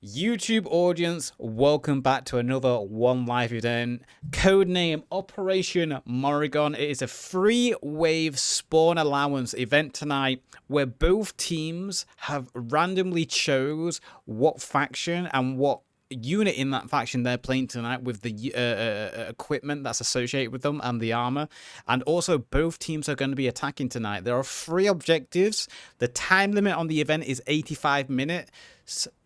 YouTube audience, welcome back to another One Life event. Codename Operation Morrigan. It is a free wave spawn allowance event tonight where both teams have randomly chose what faction and what unit in that faction they're playing tonight with the equipment that's associated with them and the armor. And also both teams are going to be attacking tonight. There are 3 objectives. The time limit on the event is 85 minutes.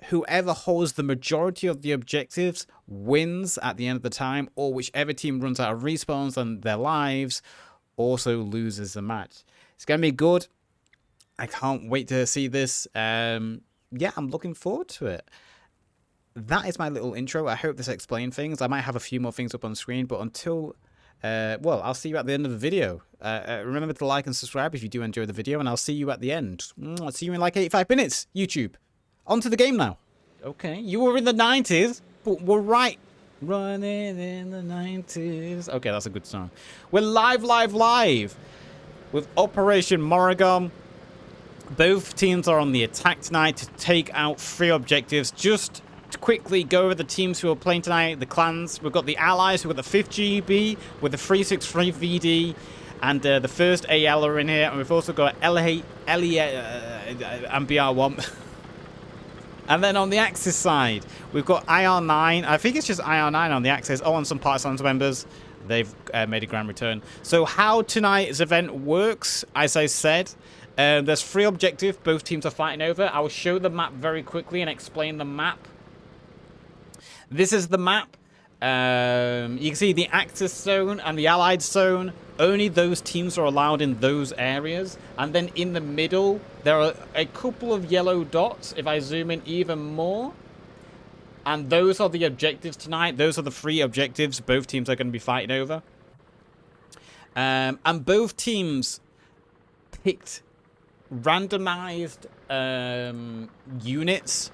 Whoever holds the majority of the objectives wins at the end of the time, or whichever team runs out of respawns and their lives also loses the match. It's going to be good. I can't wait to see this. Yeah, I'm looking forward to it. That is my little intro. I hope this explained things. I might have a few more things up on screen, but until, well, I'll see you at the end of the video. Remember to like and subscribe if you do enjoy the video, and I'll see you at the end. I'll see you in like 85 minutes, YouTube. On to the game now. Okay, you were in the 90s, but we're right. Running in the 90s. Okay, that's a good song. We're live with Operation Morrigan. Both teams are on the attack tonight to take out 3 objectives. Just to quickly go over the teams who are playing tonight, the clans. We've got the allies, we've got the 5th GB with the 363 VD and the 1st AL are in here. And we've also got LA and BR1. And then on the Axis side, we've got IR9. I think it's just IR9 on the Axis. Oh, and some Partisans members. They've made a grand return. So how tonight's event works, as I said, there's 3 objectives both teams are fighting over. I will show the map very quickly and explain the map. This is the map. You can see the Axis zone and the Allied zone. Only those teams are allowed in those areas. And then in the middle, there are a couple of yellow dots, if I zoom in even more. And those are the objectives tonight. Those are the 3 objectives both teams are going to be fighting over. And both teams picked randomized units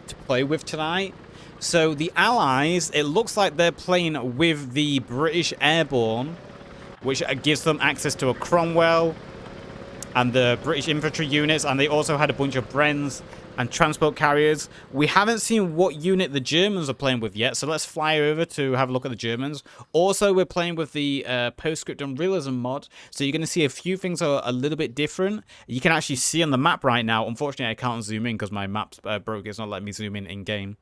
to play with tonight. So the Allies, it looks like they're playing with the British Airborne, which gives them access to a Cromwell and the British infantry units, and they also had a bunch of Brens and transport carriers. We haven't seen what unit the Germans are playing with yet, so let's fly over to have a look at the Germans. Also, we're playing with the Scriptum Realism mod, so you're going to see a few things are a little bit different. You can actually see on the map right now. Unfortunately, I can't zoom in because my map's broke. It's not letting me zoom in game.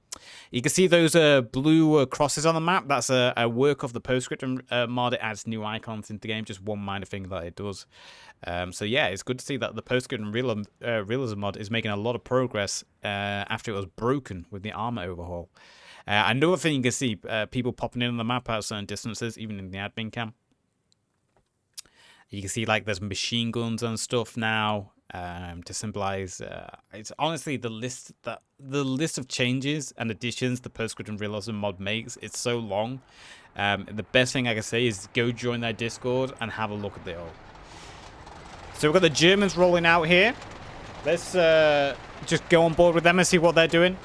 You can see those blue crosses on the map. That's a work of the Scriptum mod. It adds new icons into the game. Just one minor thing that it does. So yeah, it's good to see that the Scriptum Realism mod is making a lot of progress after it was broken with the armor overhaul. Another thing you can see, people popping in on the map at certain distances, even in the admin cam. You can see like there's machine guns and stuff now. To symbolize, it's honestly the list of changes and additions the Scriptum Realism mod makes. It's so long. The best thing I can say is go join their Discord and have a look at it all. So we've got the Germans rolling out here. Let's just go on board with them and see what they're doing.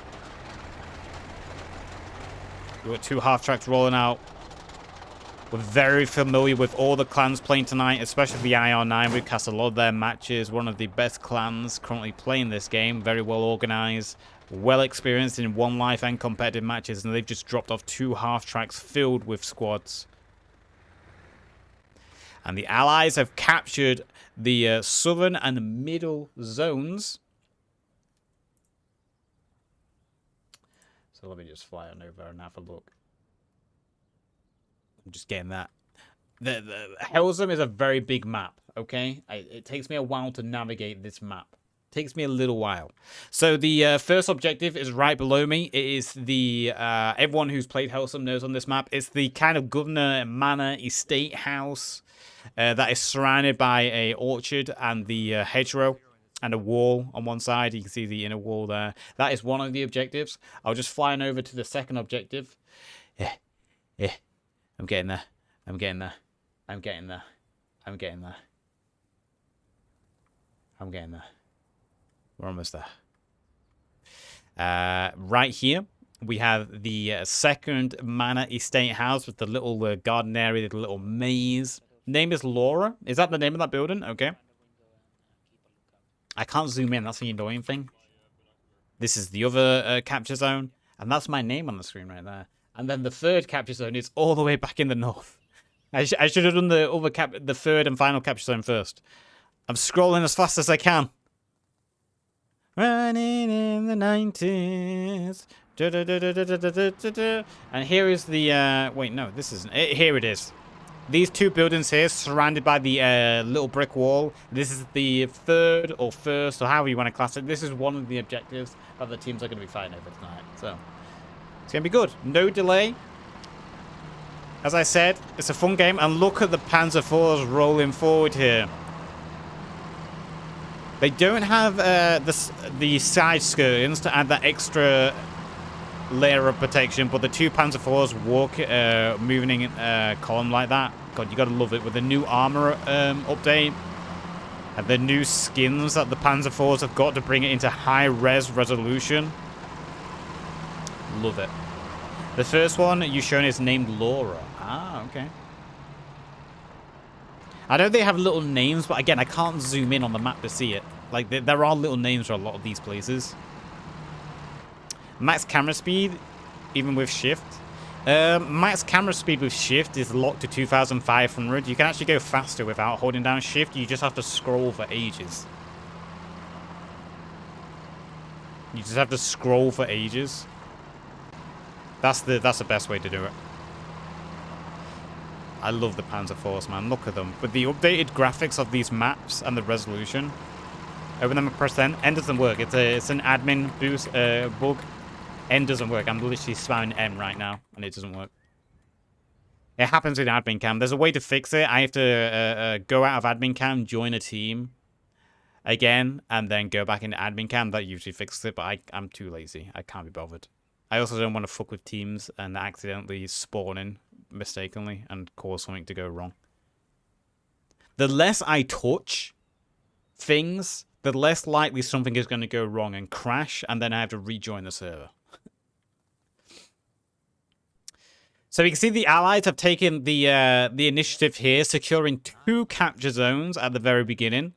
We've got 2 half-tracks rolling out. We're very familiar with all the clans playing tonight, especially the IR9. We've cast a lot of their matches. One of the best clans currently playing this game. Very well organized, well experienced in One Life and competitive matches. And they've just dropped off 2 half-tracks filled with squads. And the Allies have captured the southern and middle zones. So let me just fly on over and have a look. I'm just getting that. The Heelsum is a very big map, okay? It takes me a while to navigate this map. It takes me a little while. So the first objective is right below me. It is the, everyone who's played Heelsum knows on this map, it's the kind of governor manor estate house that is surrounded by a orchard and the hedgerow and a wall on one side. You can see the inner wall there. That is one of the objectives. I'll just fly on over to the second objective. Yeah. I'm getting there. I'm getting there. I'm getting there. I'm getting there. I'm getting there. We're almost there. Right here, we have the second manor estate house with the little garden area, the little maze. Name is Lehr. Is that the name of that building? Okay. I can't zoom in. That's the annoying thing. This is the other capture zone. And that's my name on the screen right there. And then the third capture zone is all the way back in the north. I should have done the third and final capture zone first. I'm scrolling as fast as I can. Running in the 90s. And here is the... wait, no, this isn't it. Here it is. These two buildings here, surrounded by the little brick wall. This is the third or first, or however you want to class it. This is one of the objectives that the teams are going to be fighting over tonight. So, it's going to be good. No delay. As I said, it's a fun game. And look at the Panzer IVs rolling forward here. They don't have the side skirtings to add that extra layer of protection, but the two Panzer IVs walk, moving in column like that. God, you gotta love it. With the new armor update and the new skins that the Panzer IVs have got to bring it into high-res resolution. Love it. The first one you've shown is named Laura. Ah, okay. I know they have little names, but again, I can't zoom in on the map to see it. Like, there are little names for a lot of these places. Max camera speed, even with shift. Max camera speed with shift is locked to 2,500. You can actually go faster without holding down shift. You just have to scroll for ages. You just have to scroll for ages. That's the best way to do it. I love the Panzer IVs, man. Look at them. With the updated graphics of these maps and the resolution. Open them and press N. N doesn't work. It's an admin boost bug. N doesn't work. I'm literally spamming N right now, and it doesn't work. It happens in admin cam. There's a way to fix it. I have to go out of admin cam, join a team again, and then go back into admin cam. That usually fixes it, but I'm too lazy. I can't be bothered. I also don't want to fuck with teams and accidentally spawn in mistakenly and cause something to go wrong. The less I touch things, the less likely something is going to go wrong and crash, and then I have to rejoin the server. So you can see the Allies have taken the initiative here, securing 2 capture zones at the very beginning.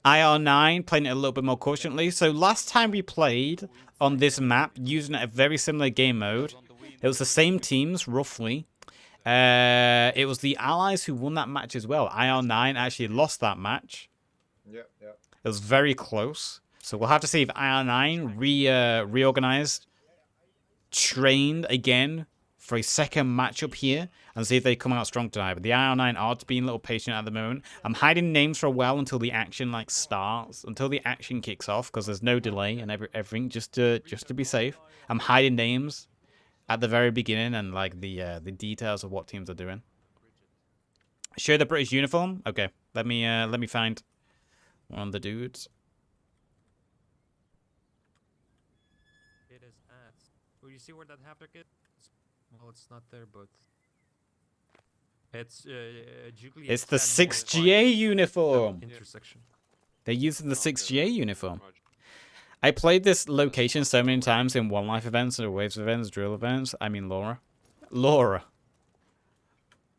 IR9 playing it a little bit more cautiously. So last time we played on this map, using a very similar game mode, it was the same teams, roughly. It was the Allies who won that match as well. IR9 actually lost that match. Yeah. It was very close. So we'll have to see if IR9 reorganized, trained again for a second matchup here, and see if they come out strong tonight. But the IR9 are being a little patient at the moment. I'm hiding names for a while until the action starts, until the action kicks off, because there's no delay and everything, just to be safe. I'm hiding names at the very beginning and the details of what teams are doing. Show the British uniform. Okay, let me find one of the dudes. It is at. Will you see where that haptic is? Well, it's not there, but it's Juliet. It's the 6GA uniform. Intersection. They're using the 6GA uniform. I played this location so many times in One Life events, or Waves events, drill events. I mean, Laura.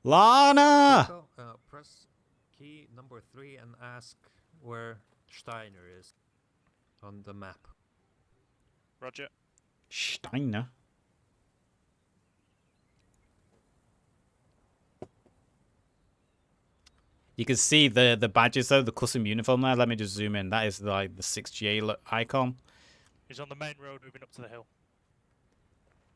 Lana! Press key number 3 and ask where Steiner is on the map. Roger. Steiner? You can see the badges though, the custom uniform there. Let me just zoom in. That is like the 6GA icon. He's on the main road moving up to the hill.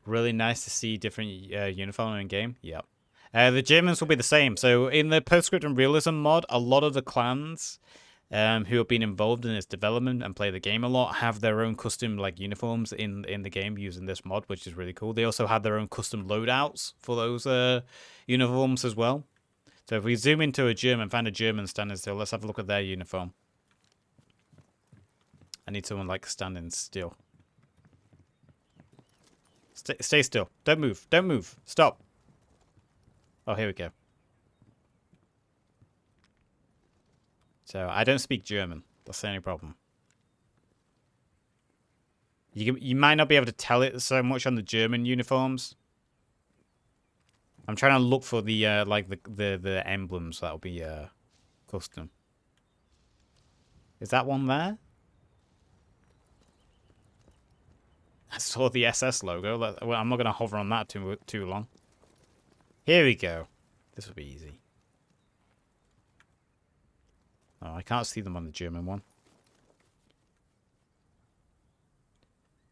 Really nice to see different uniform in game. Yep. The Germans will be the same. So in the Scriptum Realism mod, a lot of the clans who have been involved in its development and play the game a lot have their own custom uniforms in the game using this mod, which is really cool. They also have their own custom loadouts for those uniforms as well. So if we zoom into a German, find a German standing still, let's have a look at their uniform. I need someone standing still. Stay still. Don't move. Don't move. Stop. Oh, here we go. So I don't speak German. That's the only problem. You might not be able to tell it so much on the German uniforms. I'm trying to look for the the emblems that'll be custom. Is that one there? I saw the SS logo. Well, I'm not going to hover on that too long. Here we go. This will be easy. Oh, I can't see them on the German one.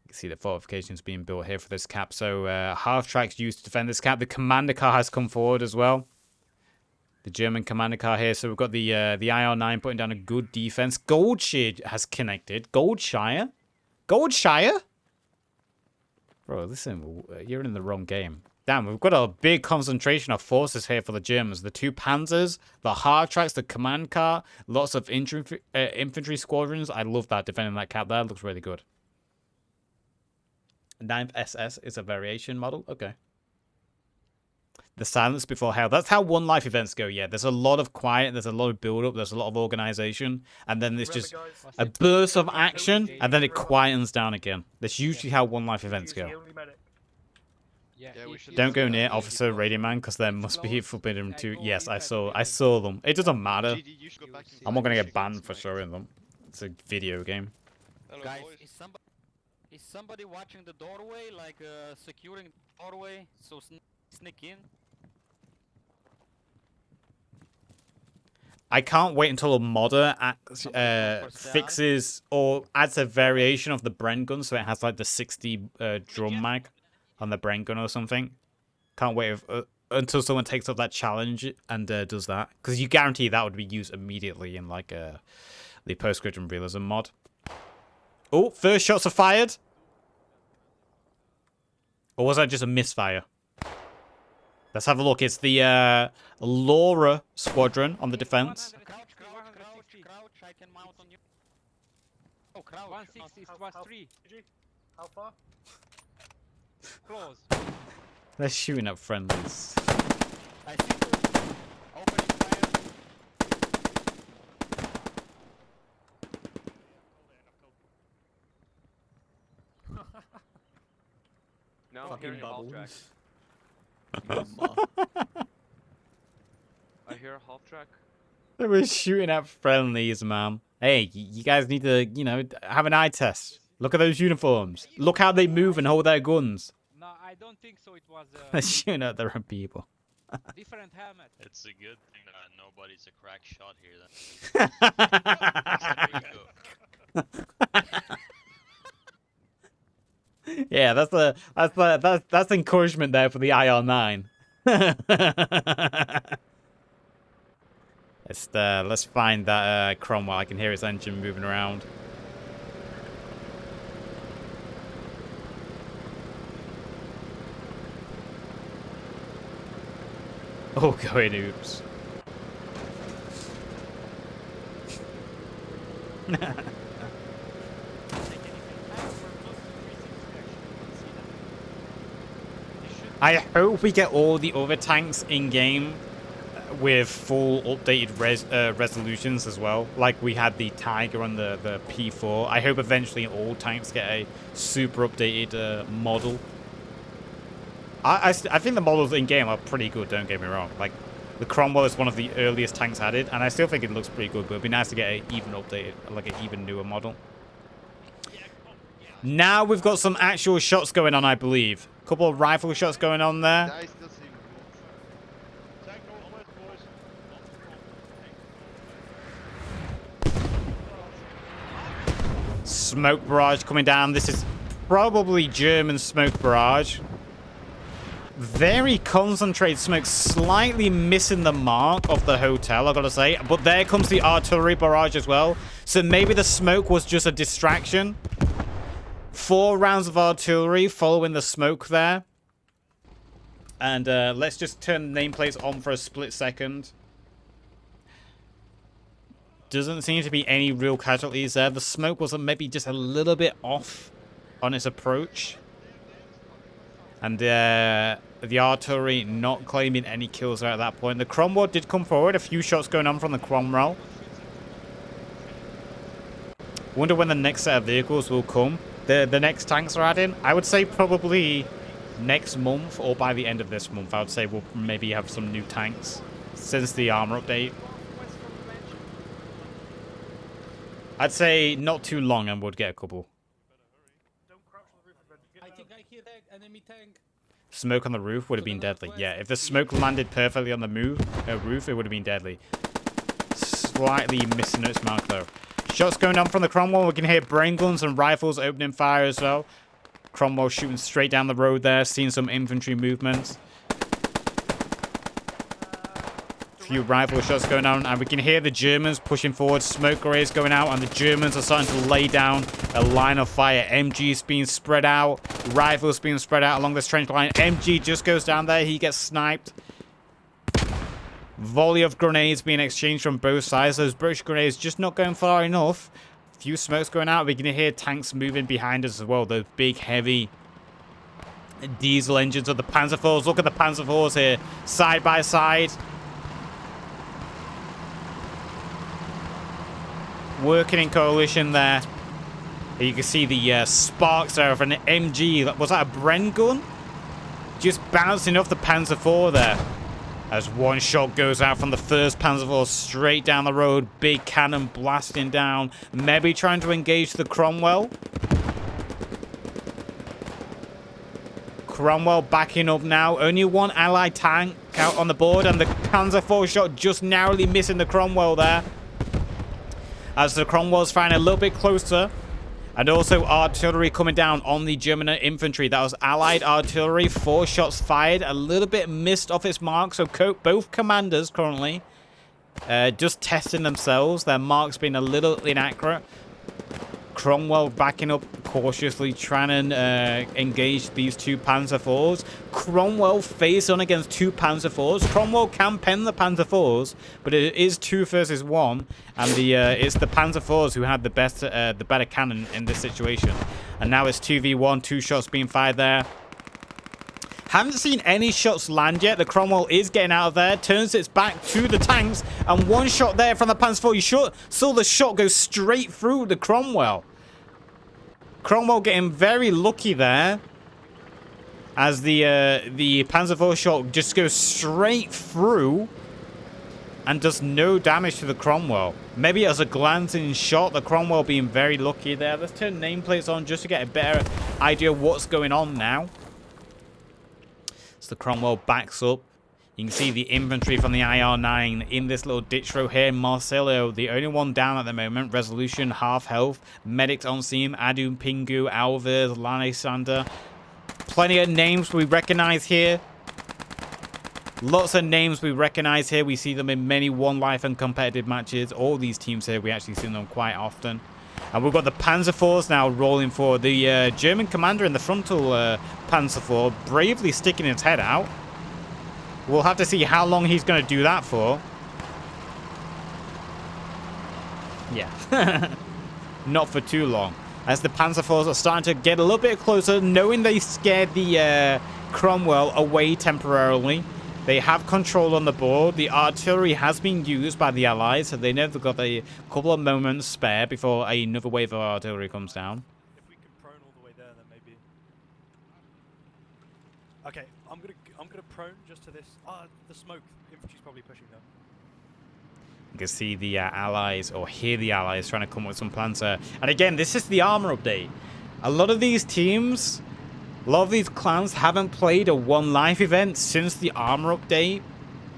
You can see the fortifications being built here for this cap. So half tracks used to defend this cap. The commander car has come forward as well. The German commander car here. So we've got the IR-9 putting down a good defense. Goldshire has connected. Goldshire? Goldshire? Bro, listen, you're in the wrong game. Damn, we've got a big concentration of forces here for the Germans. The 2 Panzers, the hard tracks, the command car, lots of infantry squadrons. I love that, defending that cap there. Looks really good. 9th SS is a variation model. Okay. The silence before hell. That's how One Life events go, yeah. There's a lot of quiet, there's a lot of build-up, there's a lot of organization, and then there's just a burst of action, and then it quietens down again. That's usually how One Life events go. Don't go near Officer Radio Man, because there must be forbidden to... Yes, I saw them. It doesn't matter. I'm not going to get banned for showing them. It's a video game. Guys, is somebody watching the doorway, like securing the doorway, so sneak in? I can't wait until a modder fixes or adds a variation of the Bren gun, so it has like the 60 drum mag on the Bren gun or something. Can't wait until someone takes up that challenge and does that, because you guarantee that would be used immediately in like the Post-Scriptum Realism mod. Oh, first shots are fired. Or was that just a misfire? Let's have a look. It's the Lehr squadron on the defense. Crouch, I can mount on you. Oh, crouch. 160 plus 3. How far? Close. They're shooting at friendlies. I see two. Opening fire. No, I'm hearing a half track. I hear a half track. They were shooting at friendlies, man. Hey, you guys need to, you know, have an eye test. Look at those uniforms. Look how they move and hold their guns. No, I don't think so. It was They're shooting at their own people. different helmet. It's a good thing that nobody's a crack shot here then. Yeah, that's encouragement there for the IR-9. Let's find that Cromwell. I can hear his engine moving around. Oh, going oops. I hope we get all the other tanks in game with full updated resolutions as well. Like we had the Tiger on the P4. I hope eventually all tanks get a super updated model. I think the models in game are pretty good, don't get me wrong. Like the Cromwell is one of the earliest tanks added, and I still think it looks pretty good, but it'd be nice to get an even updated, like an even newer model. Now we've got some actual shots going on, I believe. A couple of rifle shots going on there. Smoke barrage coming down. This is probably German smoke barrage. Very concentrated smoke, slightly missing the mark of the hotel, I've got to say. But there comes the artillery barrage as well. So maybe the smoke was just a distraction. 4 rounds of artillery following the smoke there. And let's just turn nameplates on for a split second. Doesn't seem to be any real casualties there. The smoke was maybe just a little bit off on its approach. And the artillery not claiming any kills there at that point. The Cromwell did come forward. A few shots going on from the Cromwell. Wonder when the next set of vehicles will come. The next tanks are adding. I would say probably next month or by the end of this month. I would say we'll maybe have some new tanks since the armor update. I'd say not too long and we'd get a couple. think I hear the enemy tank. Smoke on the roof would have been deadly. Yeah, if the smoke landed perfectly on the roof, it would have been deadly. Slightly missing its mark, though. Shots going on from the Cromwell. We can hear brain guns and rifles opening fire as well. Cromwell shooting straight down the road there, seeing some infantry movements. Few rifle shots going on, and we can hear the Germans pushing forward. Smoke grenades going out, and the Germans are starting to lay down a line of fire. MG's being spread out, rifles being spread out along this trench line. MG just goes down there, he gets sniped. Volley of grenades being exchanged from both sides. Those British grenades just not going far enough. Few smokes going out. We can hear tanks moving behind us as well. Those big, heavy diesel engines of the Panzer IVs. Look at the Panzer IVs here, side by side. Working in coalition there. You can see the sparks there of an MG. Was that a Bren gun? Just bouncing off the Panzer IV there. As one shot goes out from the first Panzer IV straight down the road. Big cannon blasting down. Maybe trying to engage the Cromwell. Cromwell backing up now. Only one Allied tank out on the board. And the Panzer IV shot just narrowly missing the Cromwell there. As the Cromwell's firing a little bit closer. And also artillery coming down on the German infantry. That was Allied artillery. 4 shots fired. A little bit missed off its mark. So both commanders currently just testing themselves. Their marks being a little inaccurate. Cromwell backing up cautiously, trying to engage these 2 Panzer IVs. Cromwell face on against 2 Panzer IVs. Cromwell can pen the Panzer IVs, but it is 2 versus 1, and it's the Panzer IVs who had the better cannon in this situation. And now it's 2v1, 2 shots being fired there. Haven't seen any shots land yet. The Cromwell is getting out of there, turns its back to the tanks, and 1 shot there from the Panzer IV. You saw the shot go straight through the Cromwell. Cromwell getting very lucky there, as the Panzer IV shot just goes straight through and does no damage to the Cromwell. Maybe as a glancing shot, the Cromwell being very lucky there. Let's turn nameplates on just to get a better idea of what's going on now. So the Cromwell backs up. You can see the infantry from the IR-9 in this little ditch row here. Marcelo, the only one down at the moment. Resolution, half health. Medics on scene. Adu, Pingu, Alves, Lanesander. Plenty of names we recognize here. Lots of names we recognize here. We see them in many One Life and competitive matches. All these teams here, we actually see them quite often. And we've got the Panzer IVs now rolling forward. The German commander in the frontal Panzer IV bravely sticking his head out. We'll have to see how long he's going to do that for. Yeah. Not for too long. As the Panzer IVs are starting to get a little bit closer, knowing they scared the Cromwell away temporarily. They have control on the board. The artillery has been used by the Allies, so they know they've got a couple of moments spare before another wave of artillery comes down. If we can prone all the way there, then maybe. Okay, I'm gonna prone just to this. The smoke. Infantry's probably pushing them. You can see the Allies, or hear the Allies, trying to come up with some plans there. And again, this is the armor update. A lot of these teams, a lot of these clans haven't played a One Life event since the armor update.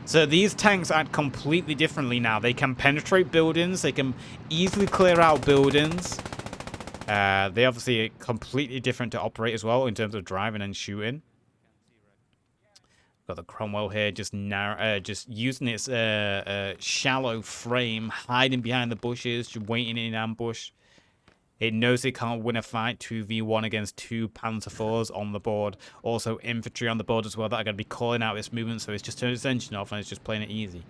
So these tanks act completely differently now. They can penetrate buildings. They can easily clear out buildings. They obviously are completely different to operate as well in terms of driving and shooting. Got the Cromwell here, just using its shallow frame, hiding behind the bushes, just waiting in ambush. It knows it can't win a fight 2v1 against 2 Panzer IVs on the board. Also infantry on the board as well that are going to be calling out its movement, so it's just turned its engine off and it's just playing it easy.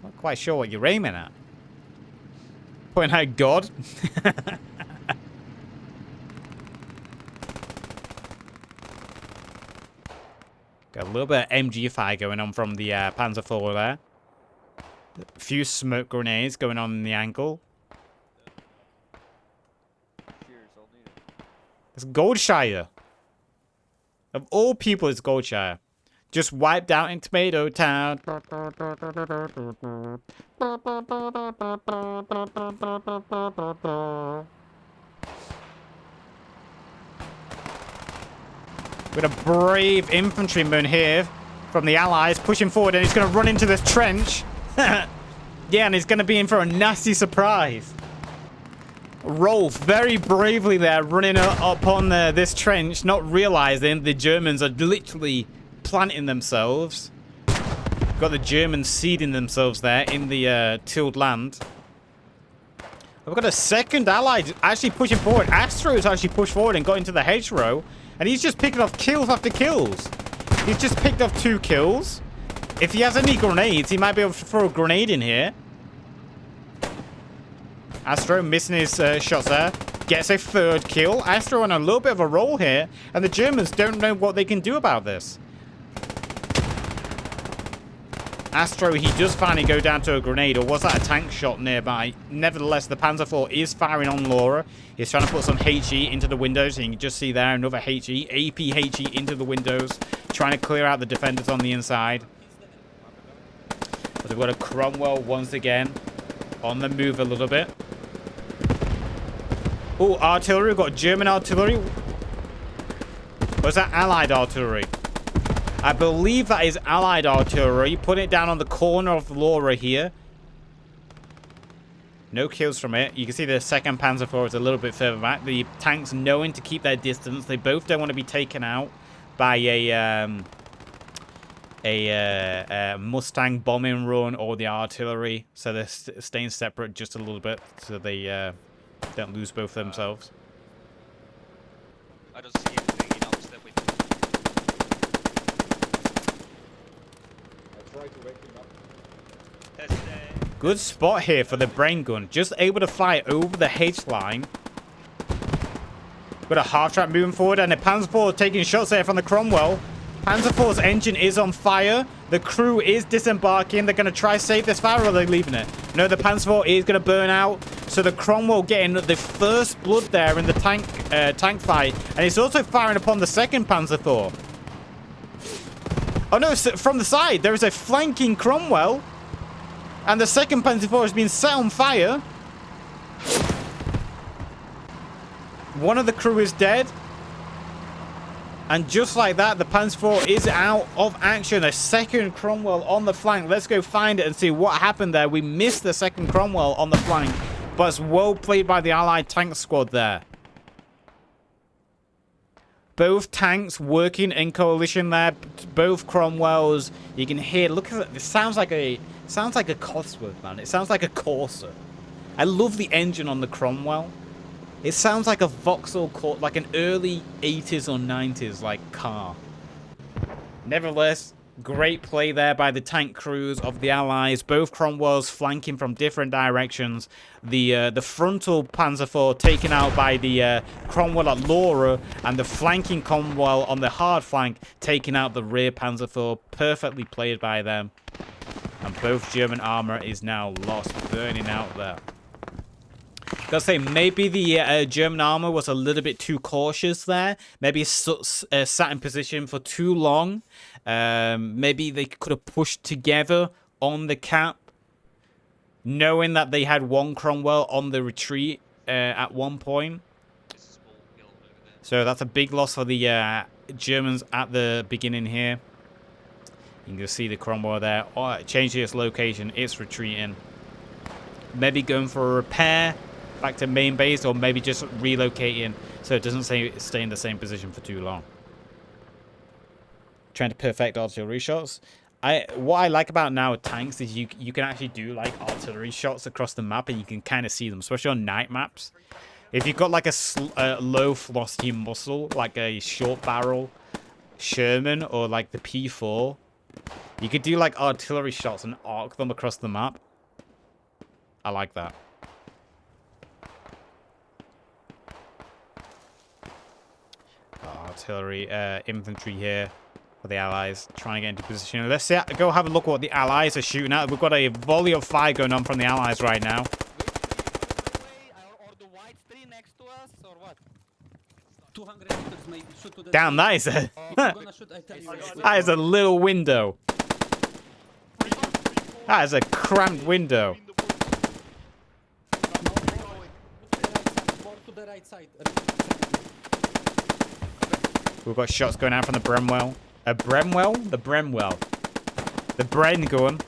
Not quite sure what you're aiming at. Point out God. Got a little bit of MG fire going on from the Panzer IV there. A few smoke grenades going on in the angle. Cheers. still need it. It's Goldshire. Of all people, it's Goldshire. Just wiped out in Tomato Town. With a brave infantryman here from the Allies pushing forward, and he's going to run into this trench. Yeah, and he's going to be in for a nasty surprise. Rolf very bravely there, running up on this trench, not realizing the Germans are literally planting themselves. Got the Germans seeding themselves there in the tilled land. We've got a second Allied actually pushing forward. Astro's actually pushed forward and got into the hedgerow, and he's just picking off kills after kills. He's just picked off 2 kills. If he has any grenades, he might be able to throw a grenade in here. Astro missing his shots there. Gets a 3rd kill. Astro on a little bit of a roll here. And the Germans don't know what they can do about this. Astro, he does finally go down to a grenade. Or was that a tank shot nearby? Nevertheless, the Panzer IV is firing on Lehr. He's trying to put some HE into the windows. And you can just see there another HE. AP HE into the windows. Trying to clear out the defenders on the inside. But we've got a Cromwell once again. On the move a little bit. Oh, artillery. We've got German artillery. Was that Allied artillery? I believe that is Allied artillery. Put it down on the corner of Lehr here. No kills from it. You can see the 2nd Panzer IV is a little bit further back. The tanks knowing to keep their distance. They both don't want to be taken out by a Mustang bombing run or the artillery. So they're staying separate just a little bit so they don't lose both themselves. I don't see anything else that we Good spot here for the brain gun. Just able to fire over the H line. Got a half track moving forward, and the Panzer IV taking shots there from the Cromwell. Panzer IV's engine is on fire. The crew is disembarking. They're going to try save this fire, or are they leaving it? No, the Panzer IV is going to burn out. So the Cromwell getting the first blood there in the tank fight. And he's also firing upon the 2nd Panzer IV. Oh no, from the side, there is a flanking Cromwell. And the 2nd Panzer IV has been set on fire. One of the crew is dead. And just like that, the Panzer IV is out of action. A 2nd Cromwell on the flank. Let's go find it and see what happened there. We missed the 2nd Cromwell on the flank. But it's well played by the Allied tank squad there. Both tanks working in coalition there. Both Cromwells. You can hear, look at it. It sounds like a Cosworth, man. It sounds like a Corsa. I love the engine on the Cromwell. It sounds like a Vauxhall, like an early 80s or 90s like car. Nevertheless, great play there by the tank crews of the Allies. Both Cromwells flanking from different directions. The frontal Panzer IV taken out by the Cromwell at Lehr, and the flanking Cromwell on the hard flank taking out the rear Panzer IV. Perfectly played by them. And both German armor is now lost, burning out there. Gotta say, maybe the German armor was a little bit too cautious there. Maybe sat in position for too long. Maybe they could have pushed together on the cap, knowing that they had one Cromwell on the retreat at one point. So that's a big loss for the Germans at the beginning here. You can see the Cromwell there. Oh, it changed its location. It's retreating. Maybe going for a repair back to main base, or maybe just relocating so it doesn't stay in the same position for too long. Trying to perfect artillery shots. What I like about now tanks is you can actually do like artillery shots across the map, and you can kind of see them, especially on night maps. If you've got like a low velocity muscle, like a short barrel Sherman or like the P4, you could do like artillery shots and arc them across the map. I like that. Artillery, infantry here for the Allies, trying to get into position. Let's go have a look at what the Allies are shooting at. We've got a volley of fire going on from the Allies right now. Or the white tree next to us, or what? 200 meters maybe. Shoot to the Damn, that is a If you're gonna shoot, I tell you. that is a little window. That is a cramped window. More to the right side. We've got shots going out from the Bremwell. A Bremwell? The Bremwell. The Bren gun.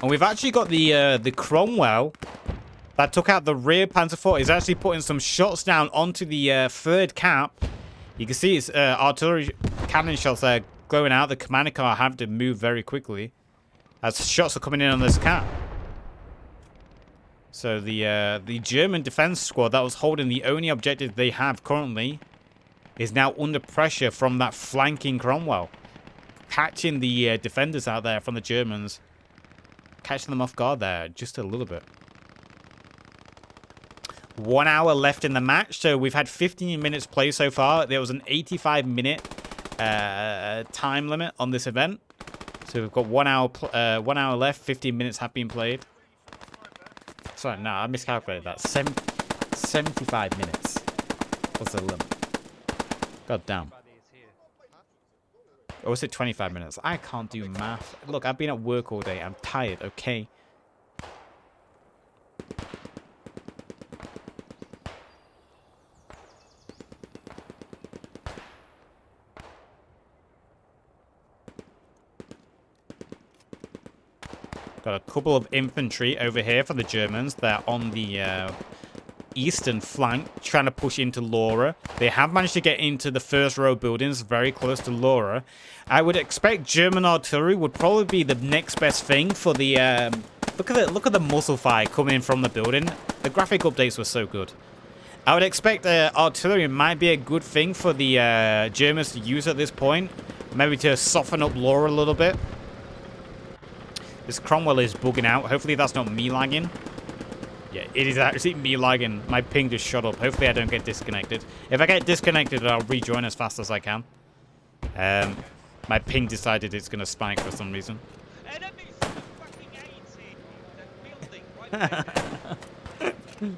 And we've actually got the Cromwell that took out the rear Panzer IV. Is actually putting some shots down onto the third cap. You can see its artillery cannon shots there going out. The commander car have to move very quickly as shots are coming in on this cap. So the German defense squad that was holding the only objective they have currently is now under pressure from that flanking Cromwell. Catching the defenders out there from the Germans. Catching them off guard there just a little bit. 1 hour left in the match, so we've had 15 minutes play so far. There was an 85-minute time limit on this event. So we've got 1 hour, 1 hour left, 15 minutes have been played. Sorry, no, I miscalculated that. 75 minutes was the limit. God damn. Or was it 25 minutes? I can't do math. Look, I've been at work all day. I'm tired, okay? Got a couple of infantry over here for the Germans. They're on the eastern flank, trying to push into Lehr. They have managed to get into the first row buildings, very close to Lehr. I would expect German artillery would probably be the next best thing for the. Look at the muzzle fire coming from the building. The graphic updates were so good. I would expect artillery might be a good thing for the Germans to use at this point, maybe to soften up Lehr a little bit. This Cromwell is bugging out. Hopefully that's not me lagging. Yeah, it is actually me lagging. My ping just shut up. Hopefully I don't get disconnected. If I get disconnected, I'll rejoin as fast as I can. My ping decided it's going to spike for some reason. Enemies fucking AIDS in that building.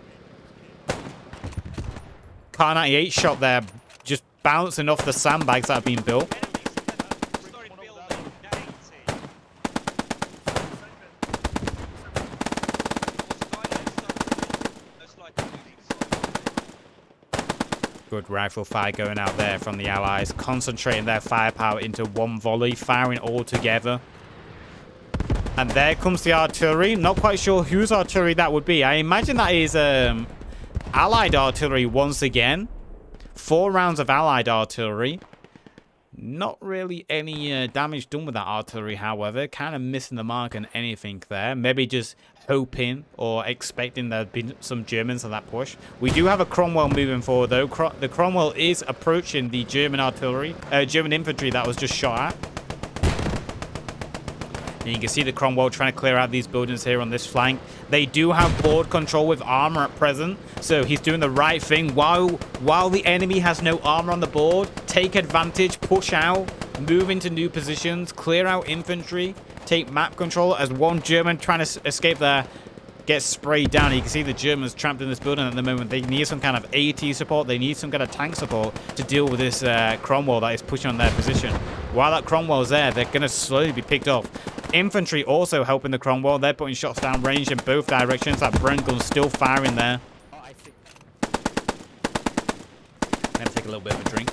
Car 98 shot there, just bouncing off the sandbags that have been built. Good rifle fire going out there from the Allies, concentrating their firepower into one volley, firing all together. And there comes the artillery. Not quite sure whose artillery that would be. I imagine that is Allied artillery once again. 4 rounds of Allied artillery. Not really any damage done with that artillery, however. Kind of missing the mark on anything there. Maybe just hoping or expecting there'd be some Germans on that push. We do have a Cromwell moving forward, though. The Cromwell is approaching the German artillery, German infantry that was just shot at. And you can see the Cromwell trying to clear out these buildings here on this flank. They do have board control with armor at present, so he's doing the right thing. While the enemy has no armor on the board, take advantage, push out, move into new positions, clear out infantry, take map control as one German trying to escape there gets sprayed down. You can see the Germans trapped in this building at the moment. They need some kind of AT support. They need some kind of tank support to deal with this Cromwell that is pushing on their position. While that Cromwell's there, they're going to slowly be picked off. Infantry also helping the Cromwell. They're putting shots down range in both directions. That Bren gun's still firing there. Oh, I see. I'm going to take a little bit of a drink.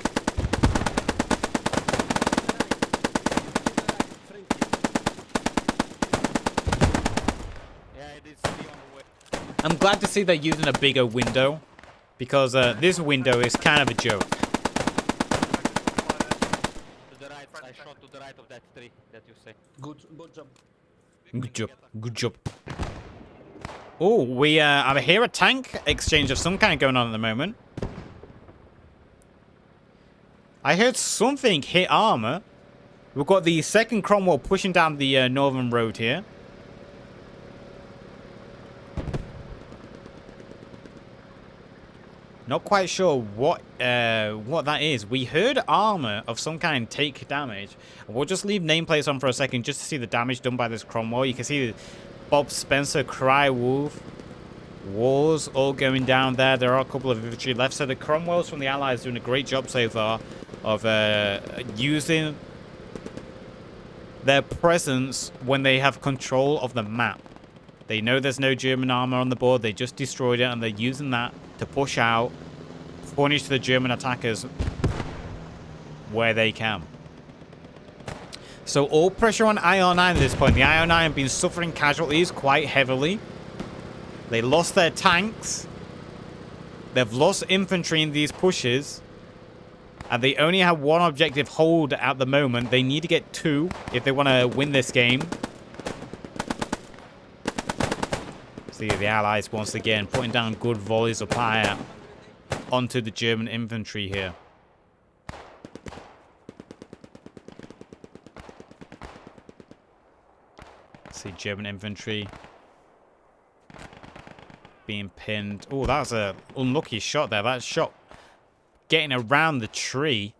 Yeah, it is on the way. I'm glad to see they're using a bigger window, because this window is kind of a joke. To the right, I shot to the right of that tree that you say. Good job. Good job. Good job. Oh, we I hear a tank exchange of some kind going on at the moment. I heard something hit armor. We've got the second Cromwell pushing down the northern road here. Not quite sure what that is. We heard armor of some kind take damage. We'll just leave nameplates on for a second just to see the damage done by this Cromwell. You can see Bob Spencer, Cry Wolf. Walls all going down there. There are a couple of infantry left. So the Cromwells from the Allies doing a great job so far of using their presence when they have control of the map. They know there's no German armor on the board. They just destroyed it, and they're using that to push out, punish the German attackers where they can. So all pressure on IR9 at this point. The IR9 have been suffering casualties quite heavily. They lost their tanks. They've lost infantry in these pushes. And they only have one objective hold at the moment. They need to get 2 if they want to win this game. See the Allies once again putting down good volleys of fire onto the German infantry here. See German infantry being pinned. Oh, that was an unlucky shot there. That shot getting around the tree,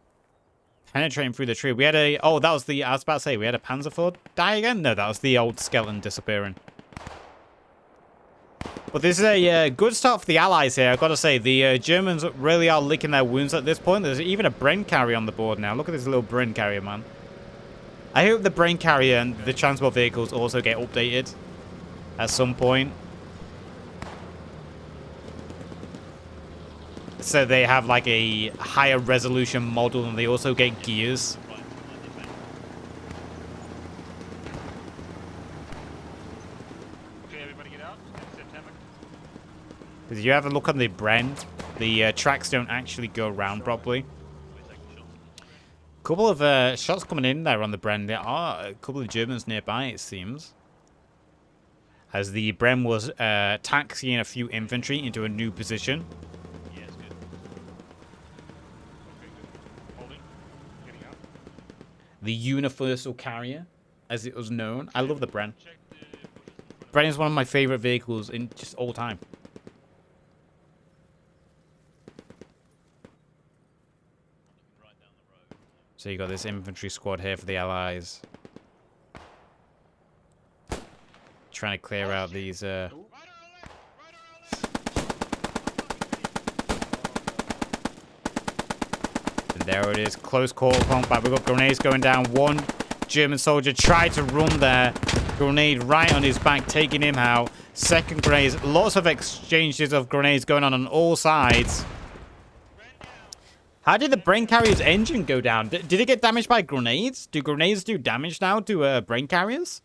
penetrating through the tree. We had a... Oh, that was the... I was about to say, we had a Panzerford die again? No, that was the old skeleton disappearing. But this is a good start for the Allies here. I've got to say, the Germans really are licking their wounds at this point. There's even a Bren carrier on the board now. Look at this little Bren carrier, man. I hope the Bren carrier and the transport vehicles also get updated at some point. So they have like a higher resolution model, and they also get gears. Okay, everybody get out. September. If you have a look on the Bren, the tracks don't actually go around properly. Couple of shots coming in there on the Bren. There are a couple of Germans nearby, it seems. As the Bren was taxiing a few infantry into a new position. Yes, good. Okay, good. Holding. Getting out. The Universal Carrier, as it was known. I love the Bren. Check the bushes in front of Bren is one of my favorite vehicles in just all time. So you got this infantry squad here for the Allies. Trying to clear out these... Right or And there it is. Close call combat. We've got grenades going down. One German soldier tried to run there. Grenade right on his back, taking him out. Second grenades. Lots of exchanges of grenades going on all sides. How did the Bren carrier's engine go down? Did it get damaged by grenades? Do grenades do damage now to Bren carriers?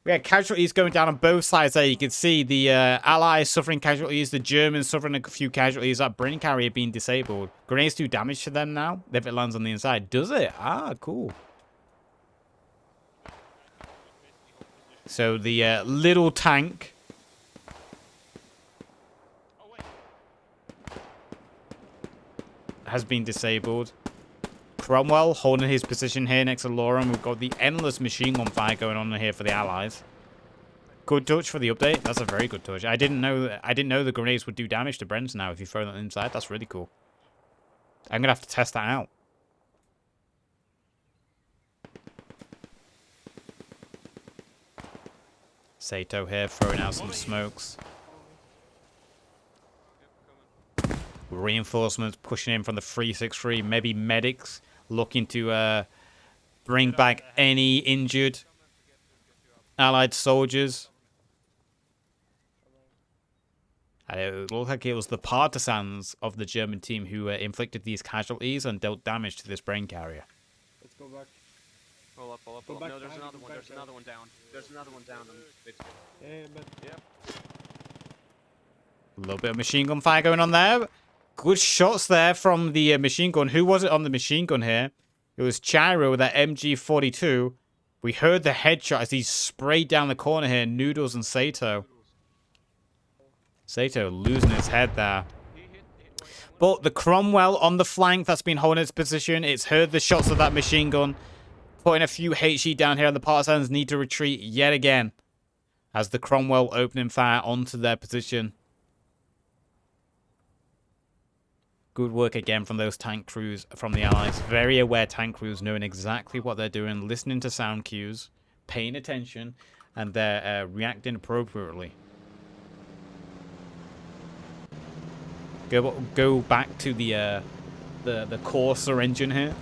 We had casualties going down on both sides there. You can see the Allies suffering casualties, the Germans suffering a few casualties. That Bren carrier being disabled. Grenades do damage to them now if it lands on the inside. Does it? Ah, cool. So the little tank has been disabled. Cromwell holding his position here next to Lehr. We've got the endless machine gun fire going on here for the Allies. Good touch for the update. That's a very good touch. I didn't know the grenades would do damage to Brens now if you throw them inside. That's really cool. I'm gonna have to test that out. Sato here throwing out some smokes. Reinforcements pushing in from the 363. Maybe medics looking to bring back any injured Allied soldiers. And it looked like it was the Partisans of the German team who inflicted these casualties and dealt damage to this Bren carrier. Let's go back. Pull up, pull up, Go pull up. back No, there's behind another you, one. back There's there. another one down. There's another one down. Yeah, but A little bit of machine gun fire going on there. Good shots there from the machine gun. Who was it on the machine gun here? It was Chiro with that MG42. We heard the headshot as he sprayed down the corner here. Noodles and Sato. Sato losing his head there. But the Cromwell on the flank that's been holding its position. It's heard the shots of that machine gun. Putting a few HE down here. And the Partisans need to retreat yet again. As the Cromwell opening fire onto their position. Good work again from those tank crews from the Allies. Very aware tank crews, knowing exactly what they're doing, listening to sound cues, paying attention, and they're reacting appropriately. Go back to the Corsair engine here.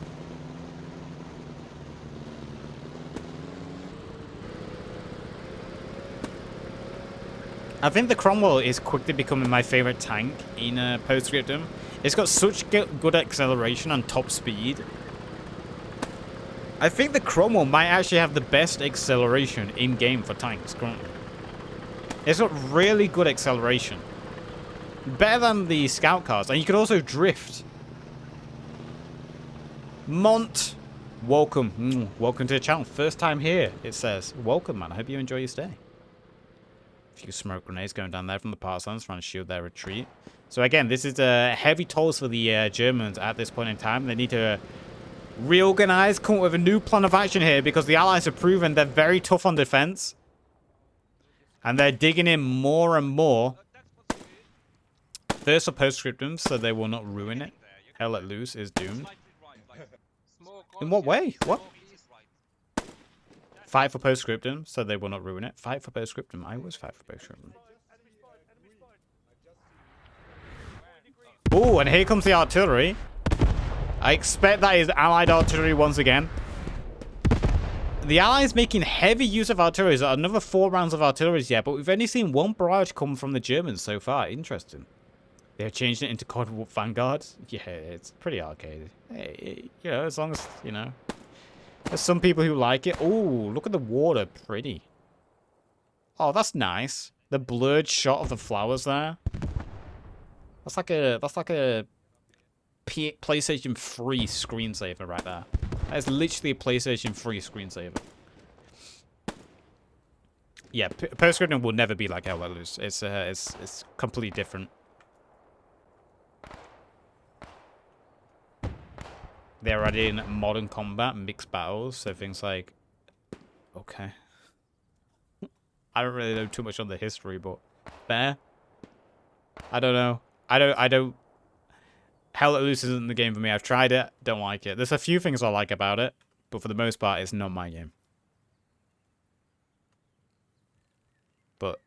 I think the Cromwell is quickly becoming my favorite tank in Postscriptum. It's got such good acceleration and top speed. I think the Cromwell might actually have the best acceleration in game for tanks currently. It's got really good acceleration. Better than the scout cars, and you can also drift. Mont, welcome. Welcome to the channel. First time here, it says. Welcome, man. I hope you enjoy your stay. A few smoke grenades going down there from the Partisans, trying to shield their retreat. So again, this is heavy tolls for the Germans at this point in time. They need to reorganize, come up with a new plan of action here, because the Allies have proven they're very tough on defense. And they're digging in more and more. First for Postscriptum, so they will not ruin it. Hell let loose is doomed. In what way? What? Fight for Postscriptum, so they will not ruin it. Fight for Postscriptum. I always fight for Postscriptum. Oh, and here comes the artillery. I expect that is Allied artillery once again. The Allies making heavy use of artillery. There's another 4 rounds of artillery here, but we've only seen 1 barrage come from the Germans so far. Interesting. They're changing it into Cod Vanguard. Yeah, it's pretty arcade. Hey, you know, as long as, you know. There's some people who like it. Oh, look at the water. Pretty. Oh, that's nice. The blurred shot of the flowers there. That's like a PlayStation 3 screensaver right there. That is literally a PlayStation 3 screensaver. Yeah, Postscriptum will never be like Hell Let Loose. It's completely different. They're adding modern combat, mixed battles, so things like... Okay. I don't really know too much on the history, but... Fair? I don't know. I don't... Hell Let Loose isn't the game for me. I've tried it, don't like it. There's a few things I like about it, but for the most part, it's not my game. But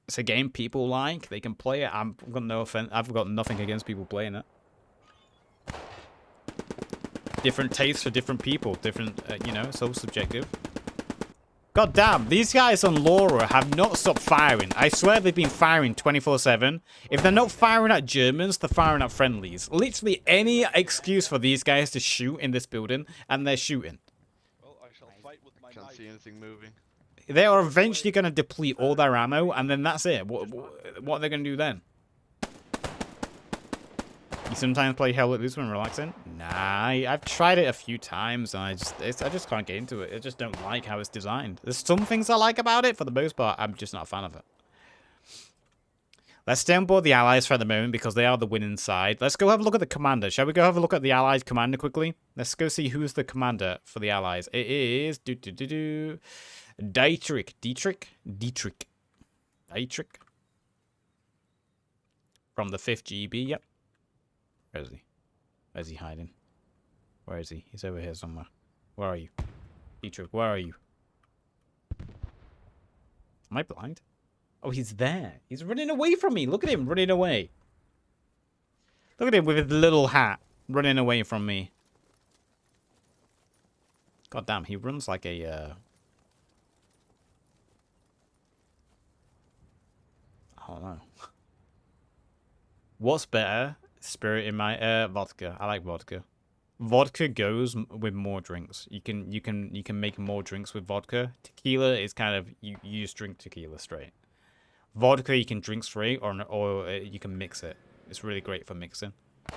it's a game people like. They can play it. I've got no offense. I've got nothing against people playing it. Different tastes for different people. Different, you know, it's all subjective. God damn, these guys on Lehr have not stopped firing. I swear they've been firing 24/7. If they're not firing at Germans, they're firing at friendlies. Literally any excuse for these guys to shoot in this building, and they're shooting. Well, I shall fight with my Can't see anything moving. They are eventually going to deplete all their ammo, and then that's it. What are they going to do then? You sometimes play Hell Let Loose when relaxing? Nah, I've tried it a few times, and I just can't get into it. I just don't like how it's designed. There's some things I like about it. For the most part, I'm just not a fan of it. Let's stay on board the Allies for the moment, because they are the winning side. Let's go have a look at the commander. Shall we go have a look at the Allies commander quickly? Let's go see who's the commander for the Allies. It is... Dietrich. From the 5th GB, yep. Where is he? Where's he hiding? Where is he? He's over here somewhere. Where are you? Dietrich, where are you? Am I blind? Oh, he's there. He's running away from me. Look at him running away. Look at him with his little hat running away from me. God damn, he runs like a... I don't know. What's better? Spirit in my vodka. I like vodka. Vodka goes with more drinks. You can make more drinks with vodka. Tequila is kind of you just drink tequila straight. Vodka you can drink straight, or you can mix it. It's really great for mixing,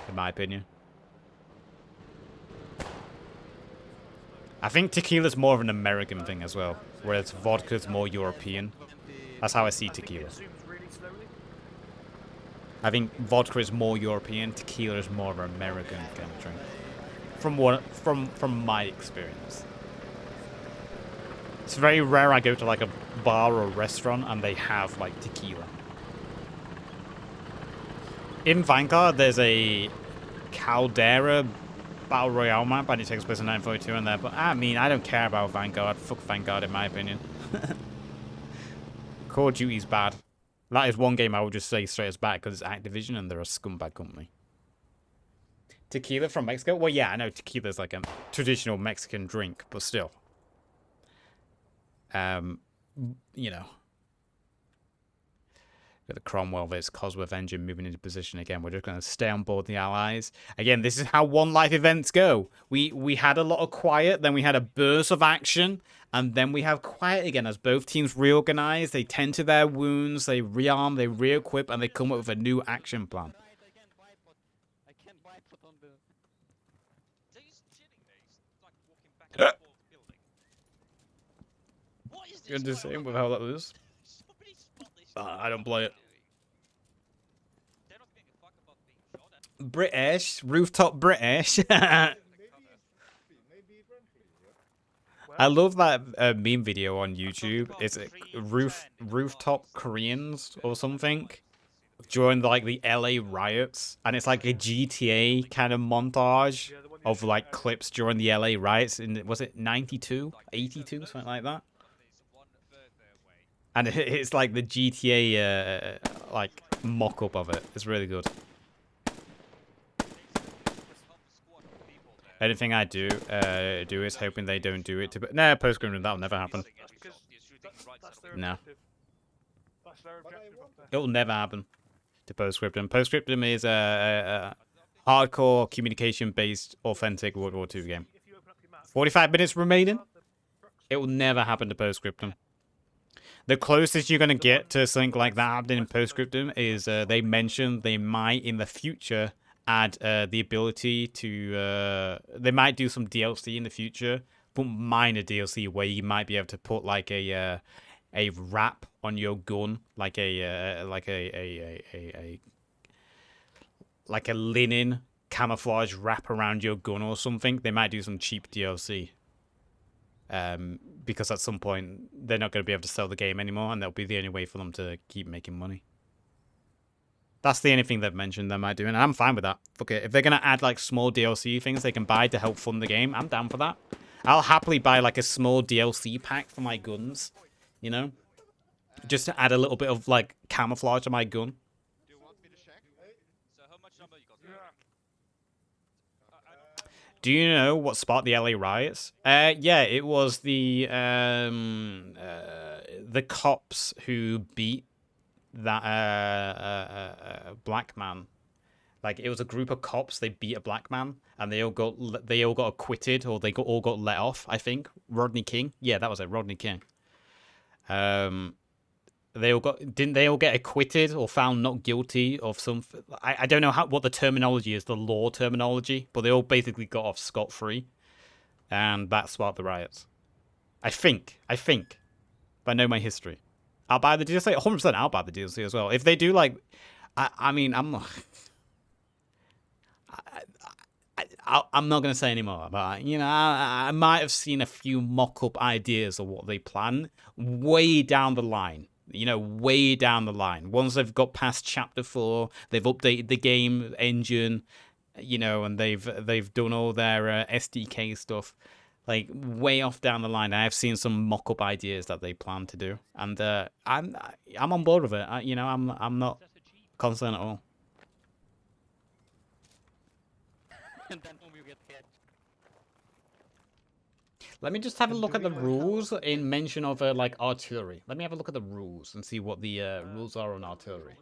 in my opinion. I think tequila's more of an American thing as well, whereas vodka's more European. That's how I see tequila. I think vodka is more European, tequila is more of an American kind of drink. From my experience. It's very rare I go to like a bar or a restaurant and they have like tequila. In Vanguard there's a Caldera Battle Royale map and it takes place in 1942 in there, but I mean I don't care about Vanguard. Fuck Vanguard in my opinion. Call of Duty's bad. That is one game I would just say straight as bad because it's Activision and they're a scumbag company. Tequila from Mexico? Well, yeah, I know tequila's like a traditional Mexican drink, but still. You know. Got the Cromwell vs. Cosworth engine moving into position again. We're just going to stay on board the Allies. Again, this is how One Life events go. We had a lot of quiet, then we had a burst of action, and then we have quiet again as both teams reorganize. They tend to their wounds, they rearm, they re-equip, and they come up with a new action plan. I can't buy put on the. So he's shitting me. He's like walking back and forth the building. What is this? You're the same with how that is. Somebody spot this. I don't play it. They're not giving a fuck about being shot at. British, rooftop British. I love that meme video on YouTube. It's rooftop Koreans or something during like the LA riots, and it's like a GTA kind of montage of like clips during the LA riots. In was it 92, 82, something like that? And it's like the GTA like mock-up of it. It's really good. Anything I do is hoping they don't do it to. No, post-scriptum, that'll never happen. That's their No. objective. That's their objective up there. It'll never happen to post-scriptum. Post-scriptum is a hardcore communication-based, authentic World War II game. If you open up your map, 45 minutes remaining. It will never happen to post-scriptum. The closest you're going to get to something like that happening in post-scriptum is they mentioned they might in the future add the ability to they might do some DLC in the future, but minor DLC where you might be able to put like a wrap on your gun, like a linen camouflage wrap around your gun or something. They might do some cheap DLC. Because at some point they're not going to be able to sell the game anymore, and that'll be the only way for them to keep making money. That's the only thing they've mentioned they might do, and I'm fine with that. Fuck it. If they're going to add like small DLC things they can buy to help fund the game, I'm down for that. I'll happily buy like a small DLC pack for my guns, you know? Just to add a little bit of like camouflage to my gun. Do you want me to check? So how much number you got? Do you know what sparked the LA riots? Yeah, it was the cops who beat that black man. Like it was a group of cops. They beat a black man, and they all got acquitted, or they all got let off. I think Rodney King. Yeah, that was it. Rodney King. Didn't they all get acquitted or found not guilty of some? I don't know what the terminology is, the law terminology, but they all basically got off scot-free, and that sparked the riots. I think. But I know my history. I'll buy the DLC. 100%. I'll buy the DLC as well. If they do like, I mean, I'm not gonna say anymore, but you know, I might have seen a few mock-up ideas of what they plan way down the line. You know, way down the line. Once they've got past Chapter 4, they've updated the game engine, you know, and they've done all their SDK stuff. Like way off down the line, I have seen some mock-up ideas that they plan to do, and I'm on board with it. You know, I'm not concerned at all. And then you get hit. Let me just have a look at the rules in mention of like artillery. Let me have a look at the rules and see what the rules are on artillery.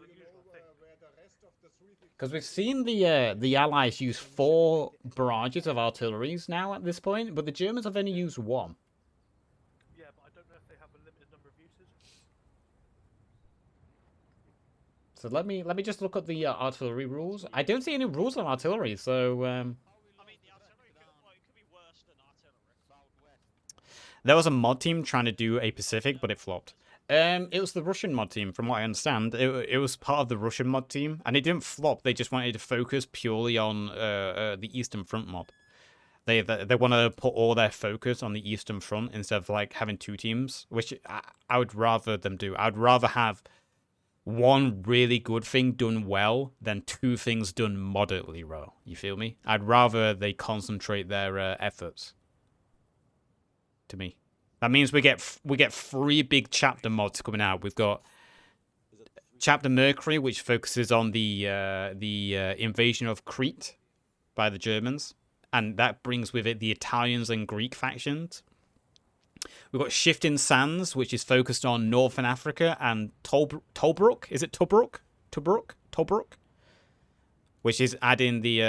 Because we've seen the Allies use 4 barrages of artilleries now at this point, but the Germans have only used 1. yeah, but I don't know if they have a limited number of uses. So let me just look at the artillery rules. I don't see any rules on artillery, so I mean, the artillery could, well, it could be worse than artillery. there was a mod team trying to do a Pacific, but it flopped. It was the Russian mod team, from what I understand. It was part of the Russian mod team, and it didn't flop. They just wanted to focus purely on the Eastern Front mod. They want to put all their focus on the Eastern Front instead of like having 2 teams, which I would rather them do. I'd rather have one really good thing done well than 2 things done moderately well. You feel me? I'd rather they concentrate their efforts. To me. That means we get 3 big chapter mods coming out. We've got Chapter Mercury, which focuses on the invasion of Crete by the Germans, and that brings with it the Italians and Greek factions. We've got Shifting Sands, which is focused on Northern Africa and Tobruk. Is it Tobruk? Tobruk? Which is adding the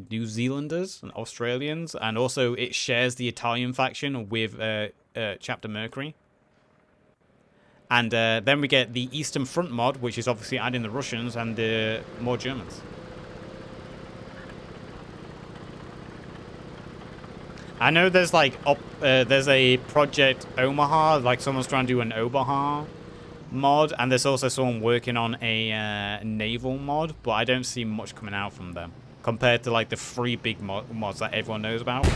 New Zealanders and Australians, and also it shares the Italian faction with Chapter Mercury. And then we get the Eastern Front mod, which is obviously adding the Russians and more Germans. I know there's like there's a Project Omaha, like someone's trying to do an Omaha mod, and there's also someone working on a naval mod, but I don't see much coming out from them compared to like the 3 big mods that everyone knows about.